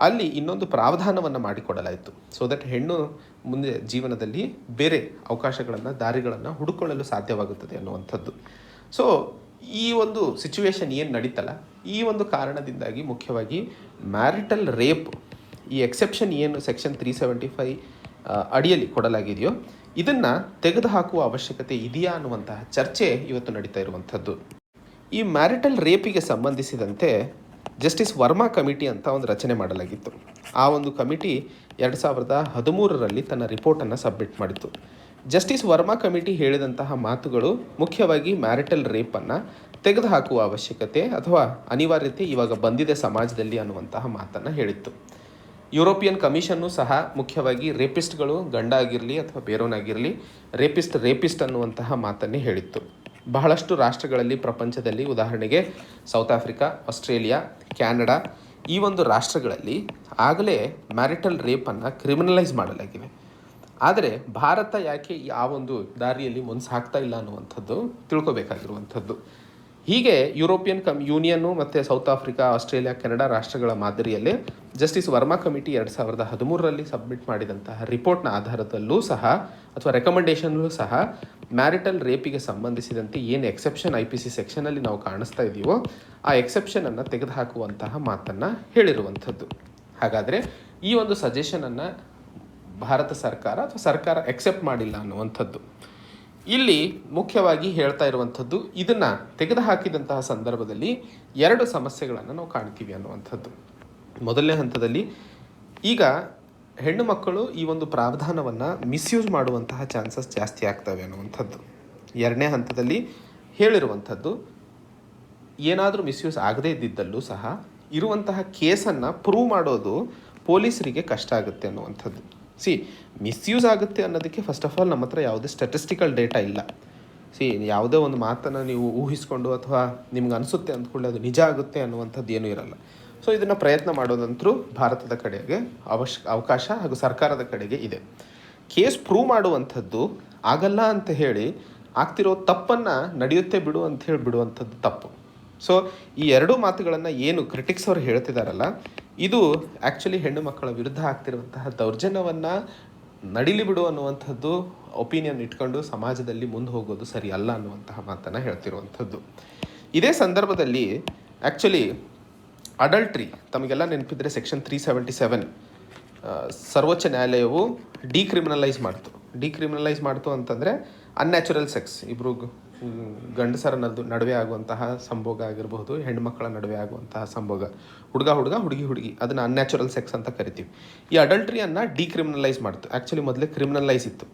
ಅಲ್ಲಿ ಇನ್ನೊಂದು ಪ್ರಾವಧಾನವನ್ನು ಮಾಡಿಕೊಡಲಾಯಿತು. ಸೊ ದಟ್ ಹೆಣ್ಣು ಮುಂದೆ ಜೀವನದಲ್ಲಿ ಬೇರೆ ಅವಕಾಶಗಳನ್ನು, ದಾರಿಗಳನ್ನು ಹುಡುಕೊಳ್ಳಲು ಸಾಧ್ಯವಾಗುತ್ತದೆ ಅನ್ನುವಂಥದ್ದು. ಸೊ ಈ ಒಂದು ಸಿಚುವೇಶನ್ ಏನು ನಡೀತಲ್ಲ, ಈ ಒಂದು ಕಾರಣದಿಂದಾಗಿ ಮುಖ್ಯವಾಗಿ ಮ್ಯಾರಿಟಲ್ ರೇಪ್ ಈ ಎಕ್ಸೆಪ್ಷನ್ ಏನು ಸೆಕ್ಷನ್ 375 ಅಡಿಯಲ್ಲಿ ಕೊಡಲಾಗಿದೆಯೋ ಇದನ್ನು ತೆಗೆದುಹಾಕುವ ಅವಶ್ಯಕತೆ ಇದೆಯಾ ಅನ್ನುವಂತಹ ಚರ್ಚೆ ಇವತ್ತು ನಡೀತಾ ಇರುವಂಥದ್ದು. ಈ ಮ್ಯಾರಿಟಲ್ ರೇಪಿಗೆ ಸಂಬಂಧಿಸಿದಂತೆ ಜಸ್ಟಿಸ್ ವರ್ಮಾ ಕಮಿಟಿ ಅಂತ ಒಂದು ರಚನೆ ಮಾಡಲಾಗಿತ್ತು. ಆ ಒಂದು ಕಮಿಟಿ 2013ರಲ್ಲಿ ತನ್ನ ರಿಪೋರ್ಟನ್ನು ಸಬ್ಮಿಟ್ ಮಾಡಿತ್ತು. ಜಸ್ಟಿಸ್ ವರ್ಮಾ ಕಮಿಟಿ ಹೇಳಿದಂತಹ ಮಾತುಗಳು ಮುಖ್ಯವಾಗಿ ಮ್ಯಾರಿಟಲ್ ರೇಪನ್ನು ತೆಗೆದುಹಾಕುವ ಅವಶ್ಯಕತೆ ಅಥವಾ ಅನಿವಾರ್ಯತೆ ಇವಾಗ ಬಂದಿದೆ ಸಮಾಜದಲ್ಲಿ ಅನ್ನುವಂತಹ ಮಾತನ್ನು ಹೇಳಿತ್ತು. ಯುರೋಪಿಯನ್ ಕಮಿಷನ್ನು ಸಹ ಮುಖ್ಯವಾಗಿ ರೇಪಿಸ್ಟ್ಗಳು ಗಂಡ ಆಗಿರಲಿ ಅಥವಾ ಬೇರೋನಾಗಿರಲಿ ರೇಪಿಸ್ಟ್ ಅನ್ನುವಂತಹ ಮಾತನ್ನೇ ಹೇಳಿತ್ತು. ಬಹಳಷ್ಟು ರಾಷ್ಟ್ರಗಳಲ್ಲಿ ಪ್ರಪಂಚದಲ್ಲಿ, ಉದಾಹರಣೆಗೆ ಸೌತ್ ಆಫ್ರಿಕಾ, ಆಸ್ಟ್ರೇಲಿಯಾ, ಕ್ಯಾನಡಾ ಈ ಒಂದು ರಾಷ್ಟ್ರಗಳಲ್ಲಿ ಆಗಲೇ ಮ್ಯಾರಿಟಲ್ ರೇಪನ್ನು ಕ್ರಿಮಿನಲೈಸ್ ಮಾಡಲಾಗಿದೆ. ಆದರೆ ಭಾರತ ಯಾಕೆ ಆ ಒಂದು ದಾರಿಯಲ್ಲಿ ಮುಂದೆ ಸಾಗ್ತಾ ಇಲ್ಲ ಅನ್ನುವಂಥದ್ದು ತಿಳ್ಕೊಬೇಕಾಗಿರುವಂಥದ್ದು. ಹೀಗೆ ಯುರೋಪಿಯನ್ ಯೂನಿಯನ್ನು ಮತ್ತು ಸೌತ್ ಆಫ್ರಿಕಾ, ಆಸ್ಟ್ರೇಲಿಯಾ, ಕೆನಡಾ ರಾಷ್ಟ್ರಗಳ ಮಾದರಿಯಲ್ಲೇ ಜಸ್ಟಿಸ್ ವರ್ಮಾ ಕಮಿಟಿ 2013ರಲ್ಲಿ ಸಬ್ಮಿಟ್ ಮಾಡಿದಂತಹ ರಿಪೋರ್ಟ್ನ ಆಧಾರದಲ್ಲೂ ಸಹ ಅಥವಾ ರೆಕಮೆಂಡೇಷನ್ಲೂ ಸಹ ಮ್ಯಾರಿಟಲ್ ರೇಪಿಗೆ ಸಂಬಂಧಿಸಿದಂತೆ ಏನು ಎಕ್ಸೆಪ್ಷನ್ IPC ಸೆಕ್ಷನಲ್ಲಿ ನಾವು ಕಾಣಿಸ್ತಾ ಇದ್ದೀವೋ ಆ ಎಕ್ಸೆಪ್ಷನನ್ನು ತೆಗೆದುಹಾಕುವಂತಹ ಮಾತನ್ನು ಹೇಳಿರುವಂಥದ್ದು. ಹಾಗಾದರೆ ಈ ಒಂದು ಸಜೆಷನನ್ನು ಭಾರತ ಸರ್ಕಾರ ಅಥವಾ ಸರ್ಕಾರ ಎಕ್ಸೆಪ್ಟ್ ಮಾಡಿಲ್ಲ ಅನ್ನುವಂಥದ್ದು. ಇಲ್ಲಿ ಮುಖ್ಯವಾಗಿ ಹೇಳ್ತಾ ಇರುವಂಥದ್ದು, ಇದನ್ನು ತೆಗೆದುಹಾಕಿದಂತಹ ಸಂದರ್ಭದಲ್ಲಿ 2 ಸಮಸ್ಯೆಗಳನ್ನು ನಾವು ಕಾಣ್ತೀವಿ ಅನ್ನುವಂಥದ್ದು. ಮೊದಲನೇ ಹಂತದಲ್ಲಿ ಈಗ ಹೆಣ್ಣು ಮಕ್ಕಳು ಈ ಒಂದು ಪ್ರಾವಧಾನವನ್ನು ಮಿಸ್ಯೂಸ್ ಮಾಡುವಂತಹ ಚಾನ್ಸಸ್ ಜಾಸ್ತಿ ಆಗ್ತವೆ ಅನ್ನುವಂಥದ್ದು. ಎರಡನೇ ಹಂತದಲ್ಲಿ ಹೇಳಿರುವಂಥದ್ದು ಏನಾದರೂ ಮಿಸ್ಯೂಸ್ ಆಗದೇ ಇದ್ದಿದ್ದಲ್ಲೂ ಸಹ ಇರುವಂತಹ ಕೇಸನ್ನು ಪ್ರೂವ್ ಮಾಡೋದು ಪೊಲೀಸರಿಗೆ ಕಷ್ಟ ಆಗುತ್ತೆ ಅನ್ನುವಂಥದ್ದು. ಮಿಸ್ಯೂಸ್ ಆಗುತ್ತೆ ಅನ್ನೋದಕ್ಕೆ ಫಸ್ಟ್ ಆಫ್ ಆಲ್ ನಮ್ಮ ಹತ್ರ ಯಾವುದೇ ಸ್ಟ್ಯಾಟಿಸ್ಟಿಕಲ್ ಡೇಟಾ ಇಲ್ಲ. ಯಾವುದೇ ಒಂದು ಮಾತನ್ನು ನೀವು ಊಹಿಸ್ಕೊಂಡು ಅಥವಾ ನಿಮ್ಗೆ ಅನಿಸುತ್ತೆ ಅಂದ್ಕೊಳ್ಳಿ ಅದು ನಿಜ ಆಗುತ್ತೆ ಅನ್ನುವಂಥದ್ದು ಏನೂ ಇರಲ್ಲ. ಇದನ್ನು ಪ್ರಯತ್ನ ಮಾಡೋದಂತರೂ ಭಾರತದ ಕಡೆಗೆ ಅವಕಾಶ ಹಾಗೂ ಸರ್ಕಾರದ ಕಡೆಗೆ ಇದೆ. ಕೇಸ್ ಪ್ರೂವ್ ಮಾಡುವಂಥದ್ದು ಆಗಲ್ಲ ಅಂತ ಹೇಳಿ ಆಗ್ತಿರೋ ತಪ್ಪನ್ನು ನಡೆಯುತ್ತೆ ಬಿಡು ಅಂತ ಹೇಳಿ ಬಿಡುವಂಥದ್ದು ತಪ್ಪು. ಈ ಎರಡೂ ಮಾತುಗಳನ್ನು ಏನು ಕ್ರಿಟಿಕ್ಸ್ ಅವರು ಹೇಳ್ತಿದಾರಲ್ಲ, ಇದು ಆ್ಯಕ್ಚುಲಿ ಹೆಣ್ಣು ಮಕ್ಕಳ ವಿರುದ್ಧ ಆಗ್ತಿರುವಂತಹ ದೌರ್ಜನ್ಯವನ್ನು ನಡಿಲಿ ಬಿಡು ಅನ್ನುವಂಥದ್ದು ಒಪಿನಿಯನ್ ಇಟ್ಕೊಂಡು ಸಮಾಜದಲ್ಲಿ ಮುಂದೆ ಹೋಗೋದು ಸರಿ ಅಲ್ಲ ಅನ್ನುವಂತಹ ಮಾತನ್ನು ಹೇಳ್ತಿರುವಂಥದ್ದು. ಇದೇ ಸಂದರ್ಭದಲ್ಲಿ ಆ್ಯಕ್ಚುಲಿ ಅಡಲ್ಟ್ರಿ ತಮಗೆಲ್ಲ ನೆನಪಿದ್ರೆ ಸೆಕ್ಷನ್ 377 ಸರ್ವೋಚ್ಚ ನ್ಯಾಯಾಲಯವು ಡಿಕ್ರಿಮಿನಲೈಸ್ ಮಾಡ್ತು ಅಂತಂದರೆ ಅನ್ಯಾಚುರಲ್ ಸೆಕ್ಸ್, ಇಬ್ಬರು ಗಂಡಸರ ನಡುವೆ ಆಗುವಂತಹ ಸಂಭೋಗ ಆಗಿರಬಹುದು, ಹೆಣ್ಮಕ್ಕಳ ನಡುವೆ ಆಗುವಂತಹ ಸಂಭೋಗ, ಹುಡುಗ ಹುಡುಗಿ ಅದನ್ನು ಅನ್ಯಾಚುರಲ್ ಸೆಕ್ಸ್ ಅಂತ ಕರಿತೀವಿ. ಈ ಅಡಲ್ಟ್ರಿಯನ್ನು ಡಿಕ್ರಿಮಿನಲೈಸ್ ಮಾಡ್ತು. ಆ್ಯಕ್ಚುಲಿ ಮೊದಲೇ ಕ್ರಿಮಿನಲೈಸ್ ಇತ್ತು.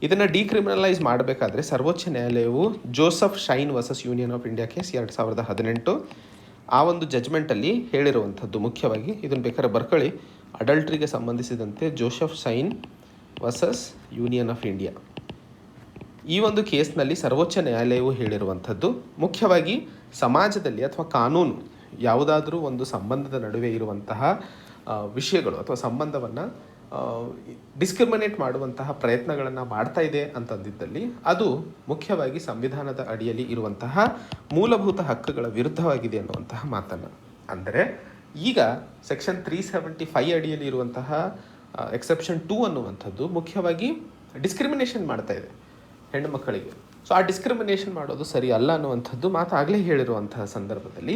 ಇದನ್ನು ಡಿಕ್ರಿಮಿನಲೈಸ್ ಮಾಡಬೇಕಾದ್ರೆ ಸರ್ವೋಚ್ಚ ನ್ಯಾಯಾಲಯವು Joseph shine versus union of India case 2018 ಆ ಒಂದು ಜಜ್ಮೆಂಟಲ್ಲಿ ಹೇಳಿರುವಂಥದ್ದು ಮುಖ್ಯವಾಗಿ ಇದನ್ನು ಬೇಕಾದ್ರೆ ಬರ್ಕೊಳ್ಳಿ. ಅಡಲ್ಟ್ರಿಗೆ ಸಂಬಂಧಿಸಿದಂತೆ Joseph shine versus union of India ಈ ಒಂದು ಕೇಸ್ನಲ್ಲಿ ಸರ್ವೋಚ್ಚ ನ್ಯಾಯಾಲಯವು ಹೇಳಿರುವಂಥದ್ದು ಮುಖ್ಯವಾಗಿ ಸಮಾಜದಲ್ಲಿ ಅಥವಾ ಕಾನೂನು ಯಾವುದಾದ್ರೂ ಒಂದು ಸಂಬಂಧದ ನಡುವೆ ಇರುವಂತಹ ವಿಷಯಗಳು ಅಥವಾ ಸಂಬಂಧವನ್ನು ಡಿಸ್ಕ್ರಿಮಿನೇಟ್ ಮಾಡುವಂತಹ ಪ್ರಯತ್ನಗಳನ್ನು ಮಾಡ್ತಾ ಇದೆ ಅಂತಂದಿದ್ದಲ್ಲಿ ಅದು ಮುಖ್ಯವಾಗಿ ಸಂವಿಧಾನದ ಅಡಿಯಲ್ಲಿ ಇರುವಂತಹ ಮೂಲಭೂತ ಹಕ್ಕುಗಳ ವಿರುದ್ಧವಾಗಿದೆ ಅನ್ನುವಂತಹ ಮಾತನ್ನು. ಅಂದರೆ ಈಗ ಸೆಕ್ಷನ್ 375 ಅಡಿಯಲ್ಲಿ ಇರುವಂತಹ ಎಕ್ಸೆಪ್ಷನ್ 2 ಅನ್ನುವಂಥದ್ದು ಮುಖ್ಯವಾಗಿ ಡಿಸ್ಕ್ರಿಮಿನೇಷನ್ ಮಾಡ್ತಾ ಇದೆ ಹೆಣ್ಣು ಮಕ್ಕಳಿಗೆ. ಆ ಡಿಸ್ಕ್ರಿಮಿನೇಷನ್ ಮಾಡೋದು ಸರಿ ಅಲ್ಲ ಅನ್ನುವಂಥದ್ದು ಮಾತಾಗಲೇ ಹೇಳಿರುವಂತಹ ಸಂದರ್ಭದಲ್ಲಿ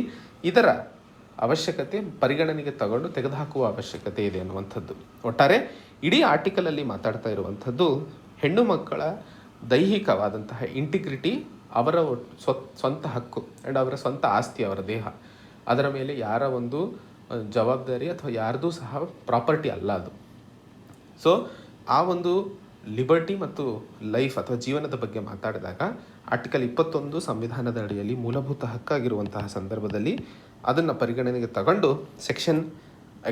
ಇದರ ಅವಶ್ಯಕತೆ ಪರಿಗಣನೆಗೆ ತಗೊಂಡು ತೆಗೆದುಹಾಕುವ ಅವಶ್ಯಕತೆ ಇದೆ ಅನ್ನುವಂಥದ್ದು. ಒಟ್ಟಾರೆ ಇಡೀ ಆರ್ಟಿಕಲಲ್ಲಿ ಮಾತಾಡ್ತಾ ಇರುವಂಥದ್ದು ಹೆಣ್ಣು ಮಕ್ಕಳ ದೈಹಿಕವಾದಂತಹ ಇಂಟಿಗ್ರಿಟಿ, ಅವರ ಸ್ವಂತ ಹಕ್ಕು ಆ್ಯಂಡ್ ಅವರ ಸ್ವಂತ ಆಸ್ತಿ, ಅವರ ದೇಹ, ಅದರ ಮೇಲೆ ಯಾರ ಒಂದು ಜವಾಬ್ದಾರಿ ಅಥವಾ ಯಾರ್ದೂ ಸಹ ಪ್ರಾಪರ್ಟಿ ಅಲ್ಲ ಅದು. ಆ ಒಂದು ಲಿಬರ್ಟಿ ಮತ್ತು ಲೈಫ್ ಅಥವಾ ಜೀವನದ ಬಗ್ಗೆ ಮಾತಾಡಿದಾಗ ಆರ್ಟಿಕಲ್ 21 ಸಂವಿಧಾನದ ಅಡಿಯಲ್ಲಿ ಮೂಲಭೂತ ಹಕ್ಕಾಗಿರುವಂತಹ ಸಂದರ್ಭದಲ್ಲಿ ಅದನ್ನು ಪರಿಗಣನೆಗೆ ತಗೊಂಡು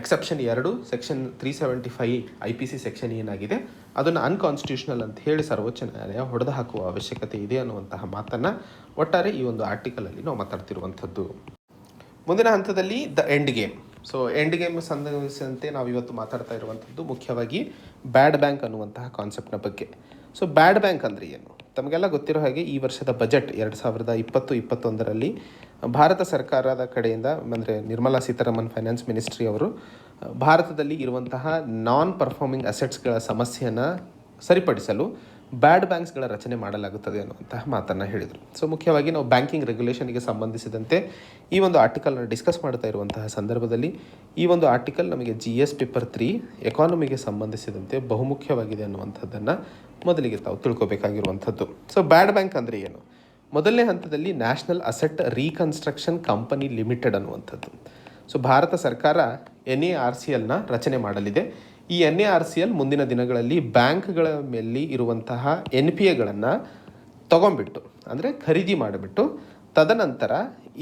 ಎಕ್ಸೆಪ್ಷನ್ 2 ಸೆಕ್ಷನ್ 375 IPC ಸೆಕ್ಷನ್ ಏನಾಗಿದೆ ಅದನ್ನು ಅನ್ಕಾನ್ಸ್ಟಿಟ್ಯೂಷನಲ್ ಅಂತ ಹೇಳಿ ಸರ್ವೋಚ್ಚ ನ್ಯಾಯಾಲಯ ಹೊಡೆದು ಹಾಕುವ ಅವಶ್ಯಕತೆ ಇದೆ ಅನ್ನುವಂತಹ ಮಾತನ್ನು ಒಟ್ಟಾರೆ ಈ ಒಂದು ಆರ್ಟಿಕಲಲ್ಲಿ ನಾವು ಮಾತಾಡ್ತಿರುವಂಥದ್ದು. ಮುಂದಿನ ಹಂತದಲ್ಲಿ ಎಂಡ್ ಗೇಮ್ ಸಂಬಂಧಿಸಿದಂತೆ ನಾವು ಇವತ್ತು ಮಾತಾಡ್ತಾ ಇರುವಂಥದ್ದು ಮುಖ್ಯವಾಗಿ ಬ್ಯಾಡ್ ಬ್ಯಾಂಕ್ ಅನ್ನುವಂತಹ ಕಾನ್ಸೆಪ್ಟ್ನ ಬಗ್ಗೆ. ಬ್ಯಾಡ್ ಬ್ಯಾಂಕ್ ಅಂದರೆ ಏನು? ತಮಗೆಲ್ಲ ಗೊತ್ತಿರೋ ಹಾಗೆ ಈ ವರ್ಷದ ಬಜೆಟ್ 2020-21ರಲ್ಲಿ ಭಾರತ ಸರ್ಕಾರದ ಕಡೆಯಿಂದ ಅಂದರೆ ನಿರ್ಮಲಾ ಸೀತಾರಾಮನ್ ಫೈನಾನ್ಸ್ ಮಿನಿಸ್ಟ್ರಿ ಅವರು ಭಾರತದಲ್ಲಿ ಇರುವಂತಹ ನಾನ್ ಪರ್ಫಾರ್ಮಿಂಗ್ ಅಸೆಟ್ಸ್ಗಳ ಸಮಸ್ಯೆಯನ್ನು ಸರಿಪಡಿಸಲು ಬ್ಯಾಡ್ ಬ್ಯಾಂಕ್ಸ್ಗಳ ರಚನೆ ಮಾಡಲಾಗುತ್ತದೆ ಅನ್ನುವಂತಹ ಮಾತನ್ನು ಹೇಳಿದರು. ಮುಖ್ಯವಾಗಿ ನಾವು ಬ್ಯಾಂಕಿಂಗ್ ರೆಗ್ಯುಲೇಷನ್ಗೆ ಸಂಬಂಧಿಸಿದಂತೆ ಈ ಒಂದು ಆರ್ಟಿಕಲ್ನ ಡಿಸ್ಕಸ್ ಮಾಡ್ತಾ ಇರುವಂತಹ ಸಂದರ್ಭದಲ್ಲಿ ಈ ಒಂದು ಆರ್ಟಿಕಲ್ ನಮಗೆ GS ಪೇಪರ್ 3 ಎಕಾನಮಿಗೆ ಸಂಬಂಧಿಸಿದಂತೆ ಬಹುಮುಖ್ಯವಾಗಿದೆ ಅನ್ನುವಂಥದ್ದನ್ನು ಮೊದಲಿಗೆ ತಾವು ತಿಳ್ಕೊಬೇಕಾಗಿರುವಂಥದ್ದು. ಬ್ಯಾಡ್ ಬ್ಯಾಂಕ್ ಅಂದರೆ ಏನು? ಮೊದಲನೇ ಹಂತದಲ್ಲಿ national asset reconstruction company limited ಅನ್ನುವಂಥದ್ದು. ಭಾರತ ಸರ್ಕಾರ NARCLನ ರಚನೆ ಮಾಡಲಿದೆ. ಈ NARCL ಮುಂದಿನ ದಿನಗಳಲ್ಲಿ ಬ್ಯಾಂಕ್ಗಳ ಮೇಲೆ ಇರುವಂತಹ NPAಗಳನ್ನು ತಗೊಂಡ್ಬಿಟ್ಟು ಅಂದರೆ ಖರೀದಿ ಮಾಡಿಬಿಟ್ಟು ತದನಂತರ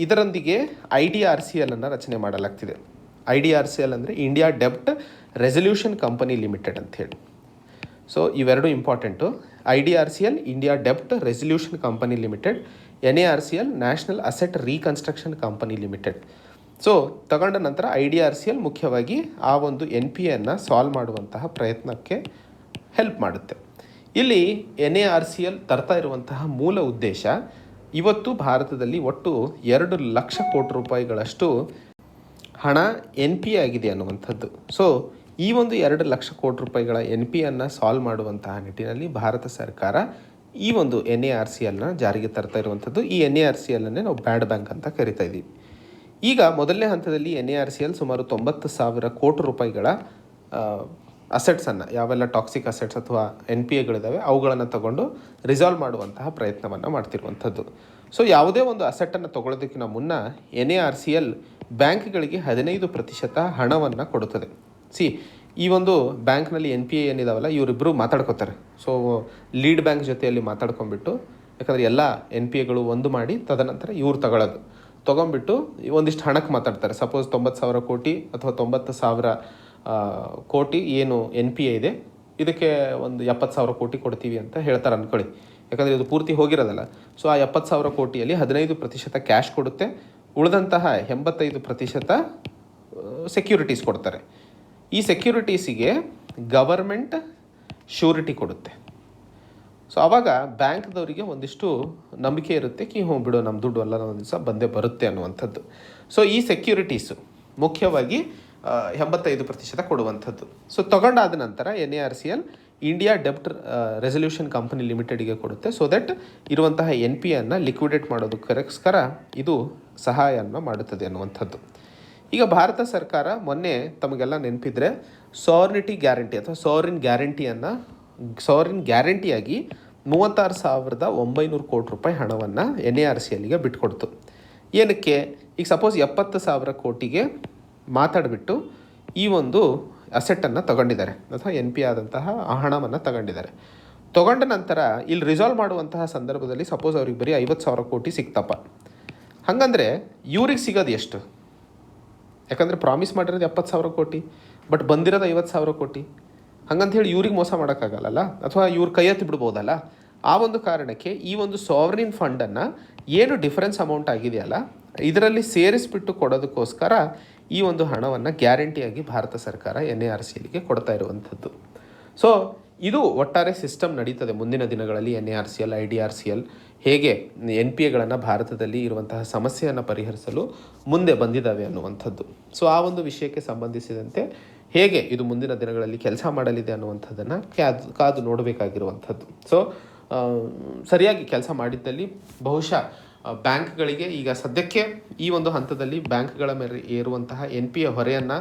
ಇದರೊಂದಿಗೆ IDRCLನ್ನು ರಚನೆ ಮಾಡಲಾಗ್ತಿದೆ. IDRCL ಅಂದರೆ ಇಂಡಿಯಾ ಡೆಬ್ಟ್ ರೆಸಲ್ಯೂಷನ್ ಕಂಪನಿ ಲಿಮಿಟೆಡ್ ಅಂಥೇಳಿ. ಇವೆರಡು ಇಂಪಾರ್ಟೆಂಟು. IDRCL ಇಂಡಿಯಾ ಡೆಬ್ಟ್ resolution company limited, NARCL national asset reconstruction company limited. ತಗೊಂಡ ನಂತರ IDRCL ಮುಖ್ಯವಾಗಿ ಆ ಒಂದು NPAಯನ್ನು ಸಾಲ್ವ್ ಮಾಡುವಂತಹ ಪ್ರಯತ್ನಕ್ಕೆ ಹೆಲ್ಪ್ ಮಾಡುತ್ತೆ. ಇಲ್ಲಿ NARCL ತರ್ತಾ ಇರುವಂತಹ ಮೂಲ ಉದ್ದೇಶ ಇವತ್ತು ಭಾರತದಲ್ಲಿ ಒಟ್ಟು 2 ಲಕ್ಷ ಕೋಟಿ ರೂಪಾಯಿಗಳಷ್ಟು ಹಣ NPA ಆಗಿದೆ ಅನ್ನುವಂಥದ್ದು. ಈ ಒಂದು 2 ಲಕ್ಷ ಕೋಟಿ ರೂಪಾಯಿಗಳ NPAಯನ್ನು ಸಾಲ್ವ್ ಮಾಡುವಂತಹ ನಿಟ್ಟಿನಲ್ಲಿ ಭಾರತ ಸರ್ಕಾರ ಈ ಒಂದು NARCLನ ಜಾರಿಗೆ ತರ್ತಾ ಇರುವಂಥದ್ದು. ಈ NARCLನ್ನೇ ನಾವು ಬ್ಯಾಡ್ ಬ್ಯಾಂಕ್ ಅಂತ ಕರಿತಾ ಇದ್ದೀವಿ. ಈಗ ಮೊದಲನೇ ಹಂತದಲ್ಲಿ NARCL ಸುಮಾರು 90,000 ಕೋಟಿ ರೂಪಾಯಿಗಳ ಅಸೆಟ್ಸನ್ನು, ಯಾವೆಲ್ಲ ಟಾಕ್ಸಿಕ್ ಅಸೆಟ್ಸ್ ಅಥವಾ NPAಗಳಿದ್ದಾವೆ ಅವುಗಳನ್ನು ತಗೊಂಡು ರಿಸಾಲ್ವ್ ಮಾಡುವಂತಹ ಪ್ರಯತ್ನವನ್ನು ಮಾಡ್ತಿರುವಂಥದ್ದು. ಯಾವುದೇ ಒಂದು ಅಸೆಟ್ಟನ್ನು ತೊಗೊಳ್ಳೋದಕ್ಕಿಂತ ಮುನ್ನ NARCL ಬ್ಯಾಂಕ್ಗಳಿಗೆ 15% ಹಣವನ್ನು ಕೊಡುತ್ತದೆ. ಈ ಒಂದು ಬ್ಯಾಂಕ್ನಲ್ಲಿ NPA ಏನಿದಾವಲ್ಲ ಇವರಿಬ್ಬರು ಮಾತಾಡ್ಕೋತಾರೆ. ಲೀಡ್ ಬ್ಯಾಂಕ್ ಜೊತೆಯಲ್ಲಿ ಮಾತಾಡ್ಕೊಂಡ್ಬಿಟ್ಟು ಯಾಕಂದರೆ ಎಲ್ಲ NPAಗಳು ಒಂದು ಮಾಡಿ ತದನಂತರ ಇವ್ರು ತೊಗೊಂಬಿಟ್ಟು ಒಂದಿಷ್ಟು ಹಣಕ್ಕೆ ಮಾತಾಡ್ತಾರೆ. ಸಪೋಸ್ 90,000 ಕೋಟಿ ಅಥವಾ 90,000 ಕೋಟಿ ಏನು NPA ಇದೆ, ಇದಕ್ಕೆ ಒಂದು 70,000 ಕೋಟಿ ಕೊಡ್ತೀವಿ ಅಂತ ಹೇಳ್ತಾರೆ ಅಂದ್ಕೊಳ್ಳಿ. ಯಾಕಂದರೆ ಇದು ಪೂರ್ತಿ ಹೋಗಿರೋದಲ್ಲ. ಸೊ ಆ 70,000 ಕೋಟಿಯಲ್ಲಿ 15% ಕ್ಯಾಶ್ ಕೊಡುತ್ತೆ, ಉಳಿದಂತಹ 85% ಸೆಕ್ಯೂರಿಟೀಸ್ ಕೊಡ್ತಾರೆ. ಈ ಸೆಕ್ಯೂರಿಟೀಸಿಗೆ ಗವರ್ಮೆಂಟ್ ಶ್ಯೂರಿಟಿ ಕೊಡುತ್ತೆ. ಸೊ ಆವಾಗ ಬ್ಯಾಂಕ್ದವರಿಗೆ ಒಂದಿಷ್ಟು ನಂಬಿಕೆ ಇರುತ್ತೆ ಬಿಡು, ನಮ್ಮ ದುಡ್ಡು ಎಲ್ಲ ಒಂದು ದಿವಸ ಬಂದೇ ಬರುತ್ತೆ ಅನ್ನುವಂಥದ್ದು. ಸೊ ಈ ಸೆಕ್ಯೂರಿಟೀಸು ಮುಖ್ಯವಾಗಿ 85% ಕೊಡುವಂಥದ್ದು. ಸೊ ತಗೊಂಡಾದ ನಂತರ NARCL ಇಂಡಿಯಾ ಡೆಬ್ಟ್ ರೆಸಲ್ಯೂಷನ್ ಕಂಪನಿ ಲಿಮಿಟೆಡ್ಗೆ ಕೊಡುತ್ತೆ. ಸೊ ದಟ್ ಇರುವಂತಹ NPAಯನ್ನು ಲಿಕ್ವಿಡೇಟ್ ಮಾಡೋದಕ್ಕೋಸ್ಕರ ಇದು ಸಹಾಯವನ್ನು ಮಾಡುತ್ತದೆ ಅನ್ನುವಂಥದ್ದು. ಈಗ ಭಾರತ ಸರ್ಕಾರ ಮೊನ್ನೆ ತಮಗೆಲ್ಲ ನೆನಪಿದ್ರೆ ಸಾವರ್ನಿಟಿ ಗ್ಯಾರಂಟಿ ಅಥವಾ ಸಾವರಿನ್ ಗ್ಯಾರಂಟಿಯಾಗಿ 36,900 ಕೋಟಿ ರೂಪಾಯಿ ಹಣವನ್ನು NARCLಗೆ ಬಿಟ್ಕೊಡ್ತು. ಏನಕ್ಕೆ? ಈಗ ಸಪೋಸ್ 70,000 ಕೋಟಿಗೆ ಮಾತಾಡಿಬಿಟ್ಟು ಈ ಒಂದು ಅಸೆಟ್ಟನ್ನು ತಗೊಂಡಿದ್ದಾರೆ ಅಥವಾ NPA ಆದಂತಹ ಆ ಹಣವನ್ನು ತಗೊಂಡ ನಂತರ ಇಲ್ಲಿ ರಿಸಾಲ್ವ್ ಮಾಡುವಂತಹ ಸಂದರ್ಭದಲ್ಲಿ ಸಪೋಸ್ ಅವ್ರಿಗೆ ಬರೀ 50,000 ಕೋಟಿ ಸಿಕ್ತಪ್ಪ. ಹಾಗಂದರೆ ಇವ್ರಿಗೆ ಸಿಗೋದು ಎಷ್ಟು? ಯಾಕಂದರೆ ಪ್ರಾಮಿಸ್ ಮಾಡಿರೋದು 70,000 ಕೋಟಿ, ಬಟ್ ಬಂದಿರೋದು 50,000 ಕೋಟಿ. ಹಾಗಂತ ಇವ್ರಿಗೆ ಮೋಸ ಮಾಡೋಕ್ಕಾಗಲ್ಲ, ಅಥವಾ ಇವ್ರ ಕೈ ಎತ್ತಿ ಬಿಡ್ಬೋದಲ್ಲ. ಆ ಒಂದು ಕಾರಣಕ್ಕೆ ಈ ಒಂದು ಸಾವರಿನ್ ಫಂಡನ್ನು ಏನು ಡಿಫರೆನ್ಸ್ ಅಮೌಂಟ್ ಆಗಿದೆಯಲ್ಲ ಇದರಲ್ಲಿ ಸೇರಿಸ್ಬಿಟ್ಟು ಕೊಡೋದಕ್ಕೋಸ್ಕರ ಈ ಒಂದು ಹಣವನ್ನು ಗ್ಯಾರಂಟಿಯಾಗಿ ಭಾರತ ಸರ್ಕಾರ NARCLಗೆ ಕೊಡ್ತಾ ಇರುವಂಥದ್ದು. ಸೊ ಇದು ಒಟ್ಟಾರೆ ಸಿಸ್ಟಮ್ ನಡೀತದೆ ಮುಂದಿನ ದಿನಗಳಲ್ಲಿ. NARCL, IDRCL ಹೇಗೆ NPAಗಳನ್ನು ಭಾರತದಲ್ಲಿ ಇರುವಂತಹ ಸಮಸ್ಯೆಯನ್ನು ಪರಿಹರಿಸಲು ಮುಂದೆ ಬಂದಿದ್ದಾವೆ ಅನ್ನುವಂಥದ್ದು. ಸೊ ಆ ಒಂದು ವಿಷಯಕ್ಕೆ ಸಂಬಂಧಿಸಿದಂತೆ ಹೇಗೆ ಇದು ಮುಂದಿನ ದಿನಗಳಲ್ಲಿ ಕೆಲಸ ಮಾಡಲಿದೆ ಅನ್ನುವಂಥದ್ದನ್ನು ಕಾದು ನೋಡಬೇಕಾಗಿರುವಂಥದ್ದು. ಸೊ ಸರಿಯಾಗಿ ಕೆಲಸ ಮಾಡಿದ್ದಲ್ಲಿ ಬಹುಶಃ ಬ್ಯಾಂಕ್ಗಳಿಗೆ ಈಗ ಸದ್ಯಕ್ಕೆ ಈ ಒಂದು ಹಂತದಲ್ಲಿ ಬ್ಯಾಂಕ್ಗಳ ಮೇಲೆ ಏರುವಂತಹ NPA ಹೊರೆಯನ್ನು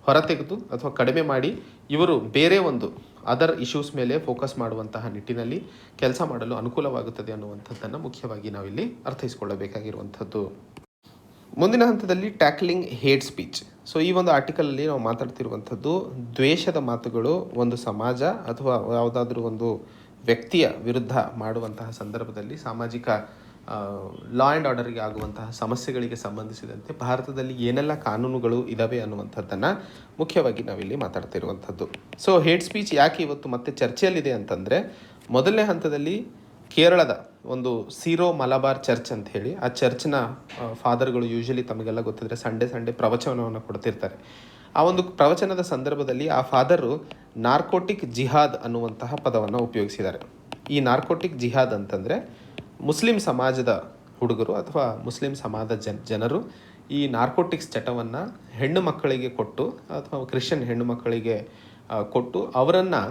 ಹೊರತೆಗೆದು ಅಥವಾ ಕಡಿಮೆ ಮಾಡಿ ಇವರು ಬೇರೆ ಒಂದು ಅದರ್ ಇಶ್ಯೂಸ್ ಮೇಲೆ ಫೋಕಸ್ ಮಾಡುವಂತಹ ನಿಟ್ಟಿನಲ್ಲಿ ಕೆಲಸ ಮಾಡಲು ಅನುಕೂಲವಾಗುತ್ತದೆ ಅನ್ನುವಂಥದ್ದನ್ನು ಮುಖ್ಯವಾಗಿ ನಾವಿಲ್ಲಿ ಅರ್ಥೈಸಿಕೊಳ್ಳಬೇಕಾಗಿರುವಂಥದ್ದು. ಮುಂದಿನ ಹಂತದಲ್ಲಿ ಟ್ಯಾಕ್ಲಿಂಗ್ ಹೇಟ್ ಸ್ಪೀಚ್. ಸೊ ಈ ಒಂದು ಆರ್ಟಿಕಲಲ್ಲಿ ನಾವು ಮಾತಾಡ್ತಿರುವಂಥದ್ದು ದ್ವೇಷದ ಮಾತುಗಳು ಒಂದು ಸಮಾಜ ಅಥವಾ ಯಾವುದಾದ್ರೂ ಒಂದು ವ್ಯಕ್ತಿಯ ವಿರುದ್ಧ ಮಾಡುವಂತಹ ಸಂದರ್ಭದಲ್ಲಿ ಸಾಮಾಜಿಕ ಲಾ ಆ್ಯಂಡ್ ಆರ್ಡರ್ಗೆ ಆಗುವಂತಹ ಸಮಸ್ಯೆಗಳಿಗೆ ಸಂಬಂಧಿಸಿದಂತೆ ಭಾರತದಲ್ಲಿ ಏನೆಲ್ಲ ಕಾನೂನುಗಳು ಇದ್ದಾವೆ ಅನ್ನುವಂಥದ್ದನ್ನು ಮುಖ್ಯವಾಗಿ ನಾವಿಲ್ಲಿ ಮಾತಾಡ್ತಿರುವಂಥದ್ದು. ಸೊ ಹೇಟ್ ಸ್ಪೀಚ್ ಯಾಕೆ ಇವತ್ತು ಮತ್ತೆ ಚರ್ಚೆಯಲ್ಲಿದೆ ಅಂತಂದರೆ, ಮೊದಲನೇ ಹಂತದಲ್ಲಿ ಕೇರಳದ ಒಂದು ಸೀರೋ ಮಲಬಾರ್ ಚರ್ಚ್ ಅಂತ ಹೇಳಿ, ಆ ಚರ್ಚ್ನ ಫಾದರ್ಗಳು ಯೂಶಲಿ ತಮಗೆಲ್ಲ ಗೊತ್ತಿದ್ರೆ ಸಂಡೇ ಪ್ರವಚನವನ್ನು ಕೊಡ್ತಿರ್ತಾರೆ. ಆ ಒಂದು ಪ್ರವಚನದ ಸಂದರ್ಭದಲ್ಲಿ ಆ ಫಾದರು ನಾರ್ಕೋಟಿಕ್ ಜಿಹಾದ್ ಅನ್ನುವಂತಹ ಪದವನ್ನು ಉಪಯೋಗಿಸಿದ್ದಾರೆ. ಈ ನಾರ್ಕೋಟಿಕ್ ಜಿಹಾದ್ ಅಂತಂದರೆ ಮುಸ್ಲಿಂ ಸಮಾಜದ ಹುಡುಗರು ಅಥವಾ ಮುಸ್ಲಿಂ ಸಮಾಜದ ಜನರು ಈ ನಾರ್ಕೋಟಿಕ್ಸ್ ಚಟವನ್ನು ಹೆಣ್ಣು ಮಕ್ಕಳಿಗೆ ಕೊಟ್ಟು ಅಥವಾ ಕ್ರಿಶ್ಚಿಯನ್ ಹೆಣ್ಣು ಮಕ್ಕಳಿಗೆ ಕೊಟ್ಟು ಅವರನ್ನು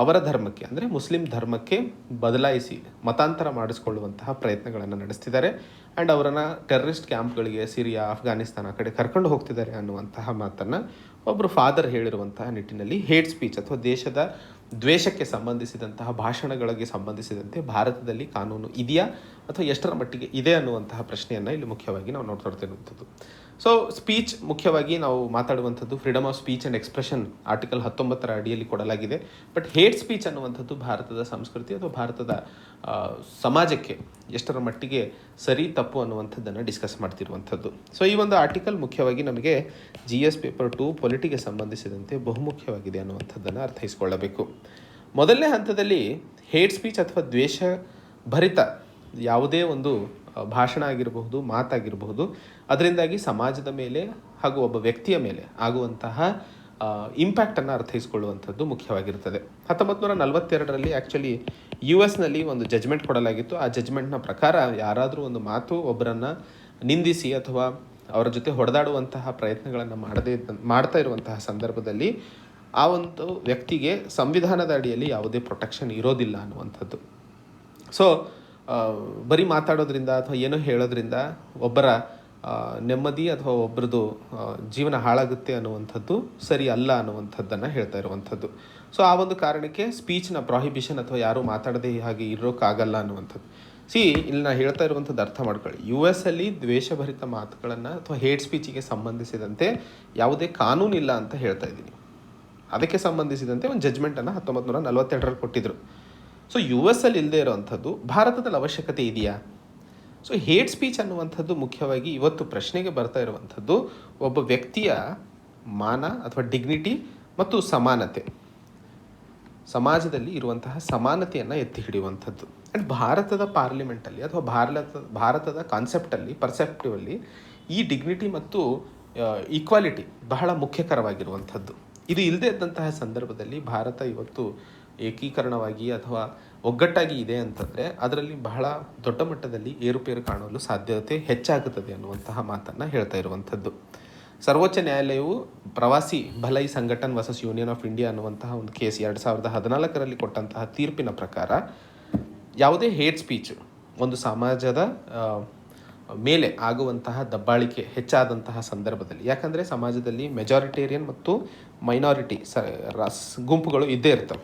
ಅವರ ಧರ್ಮಕ್ಕೆ ಅಂದರೆ ಮುಸ್ಲಿಂ ಧರ್ಮಕ್ಕೆ ಬದಲಾಯಿಸಿ ಮತಾಂತರ ಮಾಡಿಸ್ಕೊಳ್ಳುವಂತಹ ಪ್ರಯತ್ನಗಳನ್ನು ನಡೆಸ್ತಿದ್ದಾರೆ. ಆ್ಯಂಡ್ ಅವರನ್ನು ಟೆರರಿಸ್ಟ್ ಕ್ಯಾಂಪ್ಗಳಿಗೆ ಸಿರಿಯಾ, ಅಫ್ಘಾನಿಸ್ತಾನ ಕಡೆ ಕರ್ಕೊಂಡು ಹೋಗ್ತಿದ್ದಾರೆ ಅನ್ನುವಂತಹ ಮಾತನ್ನು ಒಬ್ಬರು ಫಾದರ್ ಹೇಳಿರುವಂತಹ ನಿಟ್ಟಿನಲ್ಲಿ ಹೇಟ್ ಸ್ಪೀಚ್ ಅಥವಾ ದೇಶದ ದ್ವೇಷಕ್ಕೆ ಸಂಬಂಧಿಸಿದಂತಹ ಭಾಷಣಗಳಿಗೆ ಸಂಬಂಧಿಸಿದಂತೆ ಭಾರತದಲ್ಲಿ ಕಾನೂನು ಇದೆಯಾ ಅಥವಾ ಎಷ್ಟರ ಮಟ್ಟಿಗೆ ಇದೆ ಅನ್ನುವಂತಹ ಪ್ರಶ್ನೆಯನ್ನು ಇಲ್ಲಿ ಮುಖ್ಯವಾಗಿ ನಾವು ನೋಡ್ತಿರುವಂಥದ್ದು. ಸೊ ಸ್ಪೀಚ್ ಮುಖ್ಯವಾಗಿ ನಾವು ಮಾತಾಡುವಂಥದ್ದು freedom of speech and expression article 19 ಅಡಿಯಲ್ಲಿ ಕೊಡಲಾಗಿದೆ. ಬಟ್ ಹೇಟ್ ಸ್ಪೀಚ್ ಅನ್ನುವಂಥದ್ದು ಭಾರತದ ಸಂಸ್ಕೃತಿ ಅಥವಾ ಭಾರತದ ಸಮಾಜಕ್ಕೆ ಎಷ್ಟರ ಮಟ್ಟಿಗೆ ಸರಿ ತಪ್ಪು ಅನ್ನುವಂಥದ್ದನ್ನು ಡಿಸ್ಕಸ್ ಮಾಡ್ತಿರುವಂಥದ್ದು. ಸೊ ಈ ಒಂದು ಆರ್ಟಿಕಲ್ ಮುಖ್ಯವಾಗಿ ನಮಗೆ GS ಪೇಪರ್ 2 ಪೊಲಿಟಿಗೆ ಸಂಬಂಧಿಸಿದಂತೆ ಬಹುಮುಖ್ಯವಾಗಿದೆ ಅನ್ನುವಂಥದ್ದನ್ನು ಅರ್ಥೈಸಿಕೊಳ್ಳಬೇಕು. ಮೊದಲನೇ ಹಂತದಲ್ಲಿ ಹೇಟ್ ಸ್ಪೀಚ್ ಅಥವಾ ದ್ವೇಷ ಭರಿತ ಯಾವುದೇ ಒಂದು ಭಾಷಣ ಆಗಿರಬಹುದು, ಮಾತಾಗಿರಬಹುದು, ಅದರಿಂದಾಗಿ ಸಮಾಜದ ಮೇಲೆ ಹಾಗೂ ಒಬ್ಬ ವ್ಯಕ್ತಿಯ ಮೇಲೆ ಆಗುವಂತಹ ಇಂಪ್ಯಾಕ್ಟನ್ನು ಅರ್ಥೈಸಿಕೊಳ್ಳುವಂಥದ್ದು ಮುಖ್ಯವಾಗಿರ್ತದೆ. 1942ರಲ್ಲಿ ಆ್ಯಕ್ಚುಲಿ US ಒಂದು ಜಜ್ಮೆಂಟ್ ಕೊಡಲಾಗಿತ್ತು. ಆ ಜಜ್ಮೆಂಟ್ನ ಪ್ರಕಾರ ಯಾರಾದರೂ ಒಂದು ಮಾತು ಒಬ್ಬರನ್ನು ನಿಂದಿಸಿ ಅಥವಾ ಅವರ ಜೊತೆ ಹೊಡೆದಾಡುವಂತಹ ಪ್ರಯತ್ನಗಳನ್ನು ಮಾಡ್ತಾ ಇರುವಂತಹ ಸಂದರ್ಭದಲ್ಲಿ ಆ ಒಂದು ವ್ಯಕ್ತಿಗೆ ಸಂವಿಧಾನದ ಅಡಿಯಲ್ಲಿ ಯಾವುದೇ ಪ್ರೊಟೆಕ್ಷನ್ ಇರೋದಿಲ್ಲ ಅನ್ನುವಂಥದ್ದು. ಸೊ ಬರೀ ಮಾತಾಡೋದ್ರಿಂದ ಅಥವಾ ಏನೋ ಹೇಳೋದ್ರಿಂದ ಒಬ್ಬರ ನೆಮ್ಮದಿ ಅಥವಾ ಒಬ್ಬರದು ಜೀವನ ಹಾಳಾಗುತ್ತೆ ಅನ್ನುವಂಥದ್ದು ಸರಿ ಅಲ್ಲ ಅನ್ನುವಂಥದ್ದನ್ನು ಹೇಳ್ತಾ ಇರುವಂಥದ್ದು. ಸೊ ಆ ಒಂದು ಕಾರಣಕ್ಕೆ ಸ್ಪೀಚ್ನ ಪ್ರಾಹಿಬಿಷನ್ ಅಥವಾ ಯಾರೂ ಮಾತಾಡದೆ ಹಾಗೆ ಇರೋಕ್ಕಾಗಲ್ಲ ಅನ್ನುವಂಥದ್ದು. ಇಲ್ಲಿ ನಾನು ಹೇಳ್ತಾ ಇರುವಂಥದ್ದು ಅರ್ಥ ಮಾಡ್ಕೊಳ್ಳಿ. US ದ್ವೇಷಭರಿತ ಮಾತುಗಳನ್ನು ಅಥವಾ ಹೇಟ್ ಸ್ಪೀಚಿಗೆ ಸಂಬಂಧಿಸಿದಂತೆ ಯಾವುದೇ ಕಾನೂನಿಲ್ಲ ಅಂತ ಹೇಳ್ತಾ ಇದ್ದೀನಿ. ಅದಕ್ಕೆ ಸಂಬಂಧಿಸಿದಂತೆ ಒಂದು ಜಜ್ಮೆಂಟನ್ನು 1942ರಲ್ಲಿ ಕೊಟ್ಟಿದ್ದರು. ಸೊ ಯು ಎಸ್ ಅಲ್ಲಿ ಇಲ್ಲದೆ ಇರೋವಂಥದ್ದು ಭಾರತದಲ್ಲಿ ಅವಶ್ಯಕತೆ ಇದೆಯಾ? ಸೊ ಹೇಟ್ ಸ್ಪೀಚ್ ಅನ್ನುವಂಥದ್ದು ಮುಖ್ಯವಾಗಿ ಇವತ್ತು ಪ್ರಶ್ನೆಗೆ ಬರ್ತಾ ಇರುವಂಥದ್ದು ಒಬ್ಬ ವ್ಯಕ್ತಿಯ ಮಾನ ಅಥವಾ ಡಿಗ್ನಿಟಿ ಮತ್ತು ಸಮಾನತೆ, ಸಮಾಜದಲ್ಲಿ ಇರುವಂತಹ ಸಮಾನತೆಯನ್ನು ಎತ್ತಿ ಹಿಡಿಯುವಂಥದ್ದು. ಆ್ಯಂಡ್ ಭಾರತದ ಪಾರ್ಲಿಮೆಂಟಲ್ಲಿ ಅಥವಾ ಭಾರತದ ಕಾನ್ಸೆಪ್ಟಲ್ಲಿ ಪರ್ಸೆಪ್ಟಿವಲ್ಲಿ ಈ ಡಿಗ್ನಿಟಿ ಮತ್ತು ಈಕ್ವಾಲಿಟಿ ಬಹಳ ಮುಖ್ಯಕರವಾಗಿರುವಂಥದ್ದು. ಇದು ಇಲ್ಲದೇ ಇದ್ದಂತಹ ಸಂದರ್ಭದಲ್ಲಿ ಭಾರತ ಇವತ್ತು ಏಕೀಕರಣವಾಗಿ ಅಥವಾ ಒಗ್ಗಟ್ಟಾಗಿ ಇದೆ ಅಂತಂದರೆ ಅದರಲ್ಲಿ ಬಹಳ ದೊಡ್ಡ ಮಟ್ಟದಲ್ಲಿ ಏರುಪೇರು ಕಾಣಲು ಸಾಧ್ಯತೆ ಹೆಚ್ಚಾಗುತ್ತದೆ ಅನ್ನುವಂತಹ ಮಾತನ್ನು ಹೇಳ್ತಾ ಇರುವಂಥದ್ದು. ಸರ್ವೋಚ್ಚ ನ್ಯಾಯಾಲಯವು ಪ್ರವಾಸಿ ಭಲೈ Sangathan versus union of India ಅನ್ನುವಂತಹ ಒಂದು ಕೇಸ್ 2014ರಲ್ಲಿ ಕೊಟ್ಟಂತಹ ತೀರ್ಪಿನ ಪ್ರಕಾರ ಯಾವುದೇ ಹೇಟ್ ಸ್ಪೀಚ್ ಒಂದು ಸಮಾಜದ ಮೇಲೆ ಆಗುವಂತಹ ದಬ್ಬಾಳಿಕೆ ಹೆಚ್ಚಾದಂತಹ ಸಂದರ್ಭದಲ್ಲಿ, ಯಾಕಂದರೆ ಸಮಾಜದಲ್ಲಿ ಮೆಜಾರಿಟೇರಿಯನ್ ಮತ್ತು ಮೈನಾರಿಟಿ ಗುಂಪುಗಳು ಇದ್ದೇ ಇರ್ತವೆ.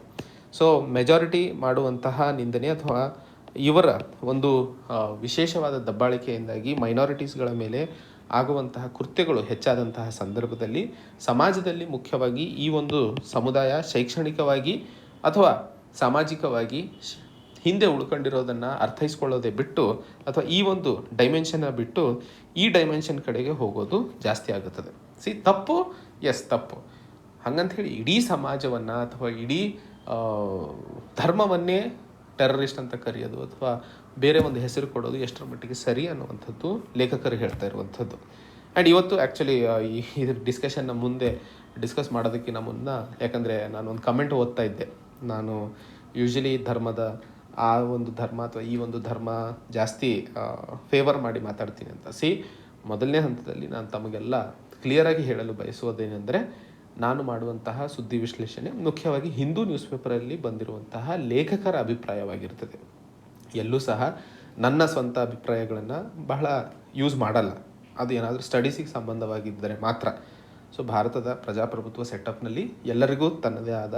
ಸೊ ಮೆಜಾರಿಟಿ ಮಾಡುವಂತಹ ನಿಂದನೆ ಅಥವಾ ಇವರ ಒಂದು ವಿಶೇಷವಾದ ದಬ್ಬಾಳಿಕೆಯಿಂದಾಗಿ ಮೈನಾರಿಟೀಸ್ಗಳ ಮೇಲೆ ಆಗುವಂತಹ ಕೃತ್ಯಗಳು ಹೆಚ್ಚಾದಂತಹ ಸಂದರ್ಭದಲ್ಲಿ ಸಮಾಜದಲ್ಲಿ ಮುಖ್ಯವಾಗಿ ಈ ಒಂದು ಸಮುದಾಯ ಶೈಕ್ಷಣಿಕವಾಗಿ ಅಥವಾ ಸಾಮಾಜಿಕವಾಗಿ ಹಿಂದೆ ಉಳ್ಕೊಂಡಿರೋದನ್ನು ಅರ್ಥೈಸ್ಕೊಳ್ಳೋದೇ ಬಿಟ್ಟು ಅಥವಾ ಈ ಒಂದು ಡೈಮೆನ್ಷನ್ನ ಬಿಟ್ಟು ಈ ಡೈಮೆನ್ಷನ್ ಕಡೆಗೆ ಹೋಗೋದು ಜಾಸ್ತಿ ಆಗುತ್ತದೆ. ತಪ್ಪು, ತಪ್ಪು. ಹಾಗಂಥೇಳಿ ಇಡೀ ಸಮಾಜವನ್ನು ಅಥವಾ ಇಡೀ ಧರ್ಮವನ್ನೇ ಟೆರರಿಸ್ಟ್ ಅಂತ ಕರೆಯೋದು ಅಥವಾ ಬೇರೆ ಒಂದು ಹೆಸರು ಕೊಡೋದು ಎಷ್ಟರ ಮಟ್ಟಿಗೆ ಸರಿ ಅನ್ನುವಂಥದ್ದು ಲೇಖಕರು ಹೇಳ್ತಾ ಇರುವಂಥದ್ದು. ಆ್ಯಂಡ್ ಇವತ್ತು ಆ್ಯಕ್ಚುಲಿ ಈ ಡಿಸ್ಕಷನ್ನ ಮುಂದೆ ಡಿಸ್ಕಸ್ ಮಾಡೋದಕ್ಕಿಂತ ಮುನ್ನ, ಯಾಕಂದರೆ ನಾನು ಒಂದು ಕಮೆಂಟ್ ಓದ್ತಾ ಇದ್ದೆ, ನಾನು ಯೂಶ್ವಲಿ ಧರ್ಮದ ಆ ಒಂದು ಧರ್ಮ ಅಥವಾ ಈ ಒಂದು ಧರ್ಮ ಜಾಸ್ತಿ ಫೇವರ್ ಮಾಡಿ ಮಾತಾಡ್ತೀನಿ ಅಂತ. ಮೊದಲನೇ ಹಂತದಲ್ಲಿ ನಾನು ತಮಗೆಲ್ಲ ಕ್ಲಿಯರಾಗಿ ಹೇಳಲು ಬಯಸುವುದೇನೆಂದರೆ, ನಾನು ಮಾಡುವಂತಹ ಸುದ್ದಿ ವಿಶ್ಲೇಷಣೆ ಮುಖ್ಯವಾಗಿ ಹಿಂದೂ ನ್ಯೂಸ್ ಪೇಪರಲ್ಲಿ ಬಂದಿರುವಂತಹ ಲೇಖಕರ ಅಭಿಪ್ರಾಯವಾಗಿರ್ತದೆ. ಎಲ್ಲೂ ಸಹ ನನ್ನ ಸ್ವಂತ ಅಭಿಪ್ರಾಯಗಳನ್ನು ಬಹಳ ಯೂಸ್ ಮಾಡಲ್ಲ. ಅದು ಏನಾದರೂ ಸ್ಟಡೀಸಿಗೆ ಸಂಬಂಧವಾಗಿದ್ದರೆ ಮಾತ್ರ. ಸೊ ಭಾರತದ ಪ್ರಜಾಪ್ರಭುತ್ವ ಸೆಟಪ್ನಲ್ಲಿ ಎಲ್ಲರಿಗೂ ತನ್ನದೇ ಆದ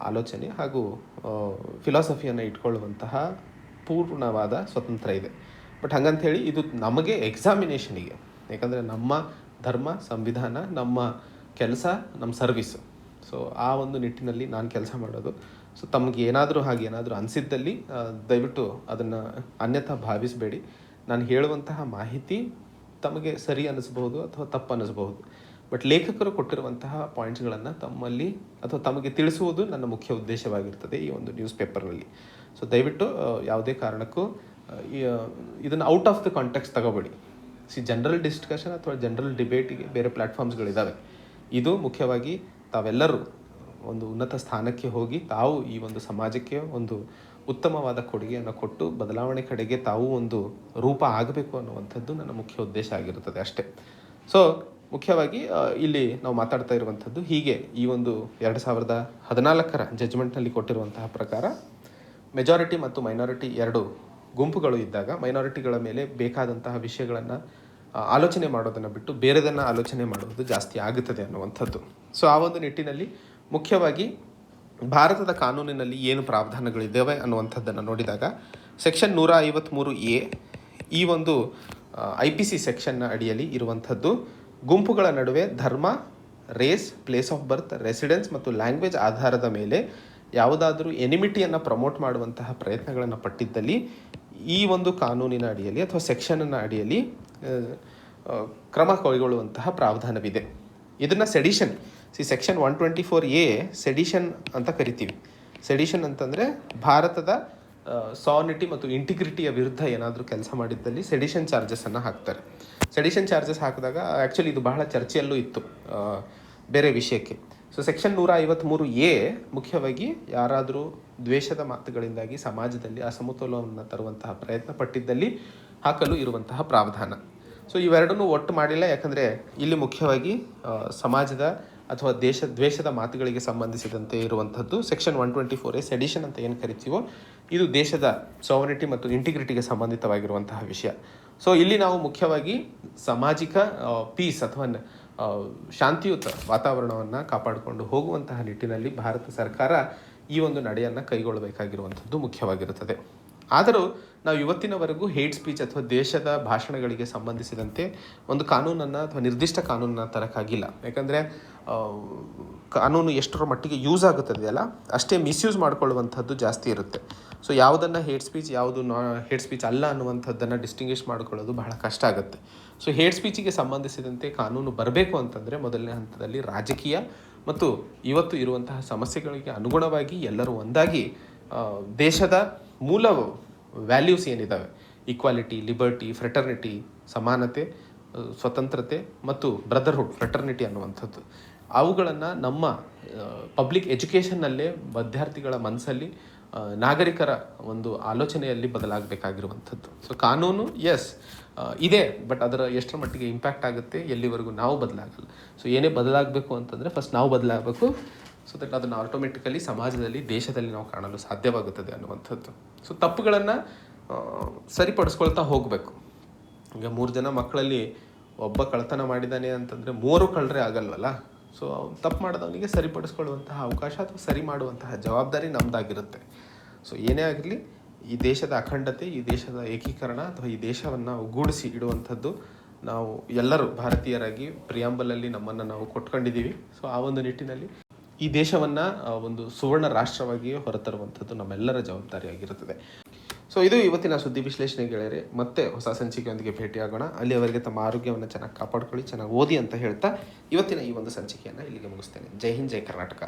ಆಲೋಚನೆ ಹಾಗೂ ಫಿಲಾಸಫಿಯನ್ನು ಇಟ್ಕೊಳ್ಳುವಂತಹ ಪೂರ್ಣವಾದ ಸ್ವತಂತ್ರ ಇದೆ. ಬಟ್ ಹಾಗಂಥೇಳಿ ಇದು ನಮಗೆ ಎಕ್ಸಾಮಿನೇಷನಿಗೆ, ಯಾಕಂದರೆ ನಮ್ಮ ಧರ್ಮ, ಸಂವಿಧಾನ, ನಮ್ಮ ಕೆಲಸ, ನಮ್ಮ ಸರ್ವಿಸು. ಸೊ ಆ ಒಂದು ನಿಟ್ಟಿನಲ್ಲಿ ನಾನು ಕೆಲಸ ಮಾಡೋದು. ಸೊ ತಮಗೆ ಏನಾದರೂ ಅನಿಸಿದ್ದಲ್ಲಿ ದಯವಿಟ್ಟು ಅದನ್ನು ಅನ್ಯಥಾ ಭಾವಿಸಬೇಡಿ. ನಾನು ಹೇಳುವಂತಹ ಮಾಹಿತಿ ತಮಗೆ ಸರಿ ಅನ್ನಿಸ್ಬಹುದು ಅಥವಾ ತಪ್ಪು ಅನ್ನಿಸ್ಬಹುದು. ಬಟ್ ಲೇಖಕರು ಕೊಟ್ಟಿರುವಂತಹ ಪಾಯಿಂಟ್ಸ್ಗಳನ್ನು ತಮ್ಮಲ್ಲಿ ಅಥವಾ ತಮಗೆ ತಿಳಿಸುವುದು ನನ್ನ ಮುಖ್ಯ ಉದ್ದೇಶವಾಗಿರ್ತದೆ ಈ ಒಂದು ನ್ಯೂಸ್ ಪೇಪರ್ನಲ್ಲಿ. ಸೊ ದಯವಿಟ್ಟು ಯಾವುದೇ ಕಾರಣಕ್ಕೂ ಇದನ್ನು ಔಟ್ ಆಫ್ ದ ಕಾಂಟೆಕ್ಸ್ಟ್ ತಗೋಬೇಡಿ. ಜನರಲ್ ಡಿಸ್ಕಷನ್ ಅಥವಾ ಜನರಲ್ ಡಿಬೇಟಿಗೆ ಬೇರೆ ಪ್ಲ್ಯಾಟ್ಫಾರ್ಮ್ಸ್ಗಳಿದ್ದಾವೆ. ಇದು ಮುಖ್ಯವಾಗಿ ತಾವೆಲ್ಲರೂ ಒಂದು ಉನ್ನತ ಸ್ಥಾನಕ್ಕೆ ಹೋಗಿ ತಾವು ಈ ಒಂದು ಸಮಾಜಕ್ಕೆ ಒಂದು ಉತ್ತಮವಾದ ಕೊಡುಗೆಯನ್ನು ಕೊಟ್ಟು ಬದಲಾವಣೆ ಕಡೆಗೆ ತಾವು ಒಂದು ರೂಪ ಆಗಬೇಕು ಅನ್ನುವಂಥದ್ದು ನನ್ನ ಮುಖ್ಯ ಉದ್ದೇಶ ಆಗಿರುತ್ತದೆ ಅಷ್ಟೇ. ಸೊ ಮುಖ್ಯವಾಗಿ ಇಲ್ಲಿ ನಾವು ಮಾತಾಡ್ತಾ ಇರುವಂಥದ್ದು ಹೀಗೆ, ಈ ಒಂದು 2014ರ ಜಡ್ಜ್ಮೆಂಟ್ನಲ್ಲಿ ಕೊಟ್ಟಿರುವಂತಹ ಪ್ರಕಾರ ಮೆಜಾರಿಟಿ ಮತ್ತು ಮೈನಾರಿಟಿ ಎರಡು ಗುಂಪುಗಳು ಇದ್ದಾಗ ಮೈನಾರಿಟಿಗಳ ಮೇಲೆ ಬೇಕಾದಂತಹ ವಿಷಯಗಳನ್ನು ಆಲೋಚನೆ ಮಾಡೋದನ್ನು ಬಿಟ್ಟು ಬೇರೆದನ್ನು ಆಲೋಚನೆ ಮಾಡುವುದು ಜಾಸ್ತಿ ಆಗುತ್ತದೆ ಅನ್ನುವಂಥದ್ದು. ಸೊ ಆ ಒಂದು ನಿಟ್ಟಿನಲ್ಲಿ ಮುಖ್ಯವಾಗಿ ಭಾರತದ ಕಾನೂನಿನಲ್ಲಿ ಏನು ಪ್ರಾವಧಾನಗಳಿದ್ದಾವೆ ಅನ್ನುವಂಥದ್ದನ್ನು ನೋಡಿದಾಗ ಸೆಕ್ಷನ್ 153A ಈ ಒಂದು IPC ಸೆಕ್ಷನ್ನ ಅಡಿಯಲ್ಲಿ ಇರುವಂಥದ್ದು ಗುಂಪುಗಳ ನಡುವೆ ಧರ್ಮ, race, place of birth, residence ಮತ್ತು ಲ್ಯಾಂಗ್ವೇಜ್ ಆಧಾರದ ಮೇಲೆ ಯಾವುದಾದರೂ ಎನಿಮಿಟಿಯನ್ನು ಪ್ರಮೋಟ್ ಮಾಡುವಂತಹ ಪ್ರಯತ್ನಗಳನ್ನು ಪಟ್ಟಿದ್ದಲ್ಲಿ ಈ ಒಂದು ಕಾನೂನಿನ ಅಡಿಯಲ್ಲಿ ಅಥವಾ ಸೆಕ್ಷನ್ನ ಅಡಿಯಲ್ಲಿ ಕ್ರಮ ಕೈಗೊಳ್ಳುವಂತಹ ಪ್ರಾವಧಾನವಿದೆ. ಇದನ್ನು ಸೆಡಿಷನ್, ಸೆಕ್ಷನ್ 124A ಸೆಡಿಷನ್ ಅಂತ ಕರಿತೀವಿ. ಸೆಡಿಷನ್ ಅಂತಂದರೆ ಭಾರತದ ಸಾನಿಟಿ ಮತ್ತು ಇಂಟಿಗ್ರಿಟಿಯ ವಿರುದ್ಧ ಏನಾದರೂ ಕೆಲಸ ಮಾಡಿದ್ದಲ್ಲಿ ಸೆಡಿಷನ್ ಚಾರ್ಜಸನ್ನು ಹಾಕ್ತಾರೆ. ಸೆಡಿಷನ್ ಚಾರ್ಜಸ್ ಹಾಕಿದಾಗ ಆ್ಯಕ್ಚುಲಿ ಇದು ಬಹಳ ಚರ್ಚೆಯಲ್ಲೂ ಇತ್ತು ಬೇರೆ ವಿಷಯಕ್ಕೆ. ಸೊ ಸೆಕ್ಷನ್ 153A ಮುಖ್ಯವಾಗಿ ಯಾರಾದರೂ ದ್ವೇಷದ ಮಾತುಗಳಿಂದಾಗಿ ಸಮಾಜದಲ್ಲಿ ಅಸಮತೋಲನವನ್ನು ತರುವಂತಹ ಪ್ರಯತ್ನ ಪಟ್ಟಿದ್ದಲ್ಲಿ ಹಾಕಲು ಇರುವಂತಹ ಪ್ರಾವಧಾನ. ಸೊ ಇವೆರಡನ್ನೂ ಒಟ್ಟು ಮಾಡಿಲ್ಲ, ಯಾಕಂದರೆ ಇಲ್ಲಿ ಮುಖ್ಯವಾಗಿ ಸಮಾಜದ ಅಥವಾ ದ್ವೇಷದ ಮಾತುಗಳಿಗೆ ಸಂಬಂಧಿಸಿದಂತೆ ಇರುವಂಥದ್ದು ಸೆಕ್ಷನ್ 124A ಸೆಡಿಷನ್ ಅಂತ ಏನು ಕರಿತೀವೋ ಇದು ದೇಶದ ಸಾವರ್ನಿಟಿ ಮತ್ತು ಇಂಟಿಗ್ರಿಟಿಗೆ ಸಂಬಂಧಿತವಾಗಿರುವಂತಹ ವಿಷಯ. ಸೊ ಇಲ್ಲಿ ನಾವು ಮುಖ್ಯವಾಗಿ ಸಾಮಾಜಿಕ ಪೀಸ್ ಅಥವಾ ಶಾಂತಿಯುತ ವಾತಾವರಣವನ್ನು ಕಾಪಾಡಿಕೊಂಡು ಹೋಗುವಂತಹ ನಿಟ್ಟಿನಲ್ಲಿ ಭಾರತ ಸರ್ಕಾರ ಈ ಒಂದು ನಡೆಯನ್ನು ಕೈಗೊಳ್ಳಬೇಕಾಗಿರುವಂಥದ್ದು ಮುಖ್ಯವಾಗಿರುತ್ತದೆ. ಆದರೂ ನಾವು ಇವತ್ತಿನವರೆಗೂ ಹೇಟ್ ಸ್ಪೀಚ್ ಅಥವಾ ದೇಶದ ಭಾಷಣಗಳಿಗೆ ಸಂಬಂಧಿಸಿದಂತೆ ಒಂದು ಕಾನೂನನ್ನು ಅಥವಾ ನಿರ್ದಿಷ್ಟ ಕಾನೂನನ್ನು ತರಕ್ಕಾಗಿಲ್ಲ. ಯಾಕಂದರೆ ಕಾನೂನು ಎಷ್ಟರ ಮಟ್ಟಿಗೆ ಯೂಸ್ ಆಗುತ್ತದೆಯಲ್ಲ ಅಷ್ಟೇ ಮಿಸ್ಯೂಸ್ ಮಾಡಿಕೊಳ್ಳುವಂಥದ್ದು ಜಾಸ್ತಿ ಇರುತ್ತೆ. ಸೊ ಯಾವುದನ್ನು ಹೇಟ್ ಸ್ಪೀಚ್, ಯಾವುದು ಹೇಟ್ ಸ್ಪೀಚ್ ಅಲ್ಲ ಅನ್ನುವಂಥದ್ದನ್ನು ಡಿಸ್ಟಿಂಗ್ವಿಷ್ ಮಾಡ್ಕೊಳ್ಳೋದು ಬಹಳ ಕಷ್ಟ ಆಗುತ್ತೆ. ಸೊ ಹೇಟ್ ಸ್ಪೀಚಿಗೆ ಸಂಬಂಧಿಸಿದಂತೆ ಕಾನೂನು ಬರಬೇಕು ಅಂತಂದರೆ ಮೊದಲನೇ ಹಂತದಲ್ಲಿ ರಾಜಕೀಯ ಮತ್ತು ಇವತ್ತು ಇರುವಂತಹ ಸಮಸ್ಯೆಗಳಿಗೆ ಅನುಗುಣವಾಗಿ ಎಲ್ಲರೂ ಒಂದಾಗಿ ದೇಶದ ಮೂಲ ವ್ಯಾಲ್ಯೂಸ್ ಏನಿದ್ದಾವೆ, ಈಕ್ವಾಲಿಟಿ, ಲಿಬರ್ಟಿ, ಫ್ರೆಟರ್ನಿಟಿ, ಸಮಾನತೆ, ಸ್ವತಂತ್ರತೆ ಮತ್ತು ಬ್ರದರ್ಹುಡ್, ಫ್ರೆಟರ್ನಿಟಿ ಅನ್ನುವಂಥದ್ದು, ಅವುಗಳನ್ನು ನಮ್ಮ ಪಬ್ಲಿಕ್ ಎಜುಕೇಷನ್ನಲ್ಲೇ ವಿದ್ಯಾರ್ಥಿಗಳ ಮನಸ್ಸಲ್ಲಿ, ನಾಗರಿಕರ ಒಂದು ಆಲೋಚನೆಯಲ್ಲಿ ಬದಲಾಗಬೇಕಾಗಿರುವಂಥದ್ದು. ಸೊ ಕಾನೂನು ಇದೆ, ಬಟ್ ಅದರ ಎಷ್ಟರ ಮಟ್ಟಿಗೆ ಇಂಪ್ಯಾಕ್ಟ್ ಆಗುತ್ತೆ, ಎಲ್ಲಿವರೆಗೂ ನಾವು ಬದಲಾಗಲ್ಲ. ಸೊ ಏನೇ ಬದಲಾಗಬೇಕು ಅಂತಂದರೆ ಫಸ್ಟ್ ನಾವು ಬದಲಾಗಬೇಕು. ಸೊ ದಟ್ ಅದನ್ನು ಆಟೋಮೆಟಿಕಲಿ ಸಮಾಜದಲ್ಲಿ, ದೇಶದಲ್ಲಿ ನಾವು ಕಾಣಲು ಸಾಧ್ಯವಾಗುತ್ತದೆ ಅನ್ನುವಂಥದ್ದು. ಸೊ ತಪ್ಪುಗಳನ್ನು ಸರಿಪಡಿಸ್ಕೊಳ್ತಾ ಹೋಗಬೇಕು. ಈಗ 3 ಜನ ಮಕ್ಕಳಲ್ಲಿ ಒಬ್ಬ ಕಳ್ತನ ಮಾಡಿದ್ದಾನೆ ಅಂತಂದರೆ 3 ಕಳ್ಳರೇ ಆಗಲ್ವಲ್ಲ. ಸೊ ಅವ್ನು ತಪ್ಪು ಮಾಡಿದವನಿಗೆ ಸರಿಪಡಿಸ್ಕೊಳ್ಳುವಂತಹ ಅವಕಾಶ ಅಥವಾ ಸರಿ ಮಾಡುವಂತಹ ಜವಾಬ್ದಾರಿ ನಮ್ಮದಾಗಿರುತ್ತೆ. ಸೊ ಏನೇ ಆಗಲಿ, ಈ ದೇಶದ ಅಖಂಡತೆ, ಈ ದೇಶದ ಏಕೀಕರಣ ಅಥವಾ ಈ ದೇಶವನ್ನು ಒಗ್ಗೂಡಿಸಿ ಇಡುವಂಥದ್ದು ನಾವು ಎಲ್ಲರೂ ಭಾರತೀಯರಾಗಿ ಪ್ರಿಯಾಂಬಲಲ್ಲಿ ನಮ್ಮನ್ನು ನಾವು ಕೊಟ್ಕೊಂಡಿದ್ದೀವಿ. ಸೊ ಆ ಒಂದು ನಿಟ್ಟಿನಲ್ಲಿ ಈ ದೇಶವನ್ನು ಒಂದು ಸುವರ್ಣ ರಾಷ್ಟ್ರವಾಗಿ ಹೊರತರುವಂಥದ್ದು ನಮ್ಮೆಲ್ಲರ ಜವಾಬ್ದಾರಿಯಾಗಿರುತ್ತದೆ. ಸೊ ಇದು ಇವತ್ತಿನ ಸುದ್ದಿ ವಿಶ್ಲೇಷಣೆ ಗೆಳೆಯರೆ. ಮತ್ತೆ ಹೊಸ ಸಂಚಿಕೆಯೊಂದಿಗೆ ಭೇಟಿಯಾಗೋಣ. ಅಲ್ಲಿಯವರೆಗೆ ತಮ್ಮ ಆರೋಗ್ಯವನ್ನು ಚೆನ್ನಾಗಿ ಕಾಪಾಡ್ಕೊಳ್ಳಿ, ಚೆನ್ನಾಗಿ ಓದಿ ಅಂತ ಹೇಳ್ತಾ ಇವತ್ತಿನ ಈ ಒಂದು ಸಂಚಿಕೆಯನ್ನು ಇಲ್ಲಿಗೆ ಮುಗಿಸ್ತೇನೆ. ಜೈ ಹಿಂದ್, ಜೈ ಕರ್ನಾಟಕ.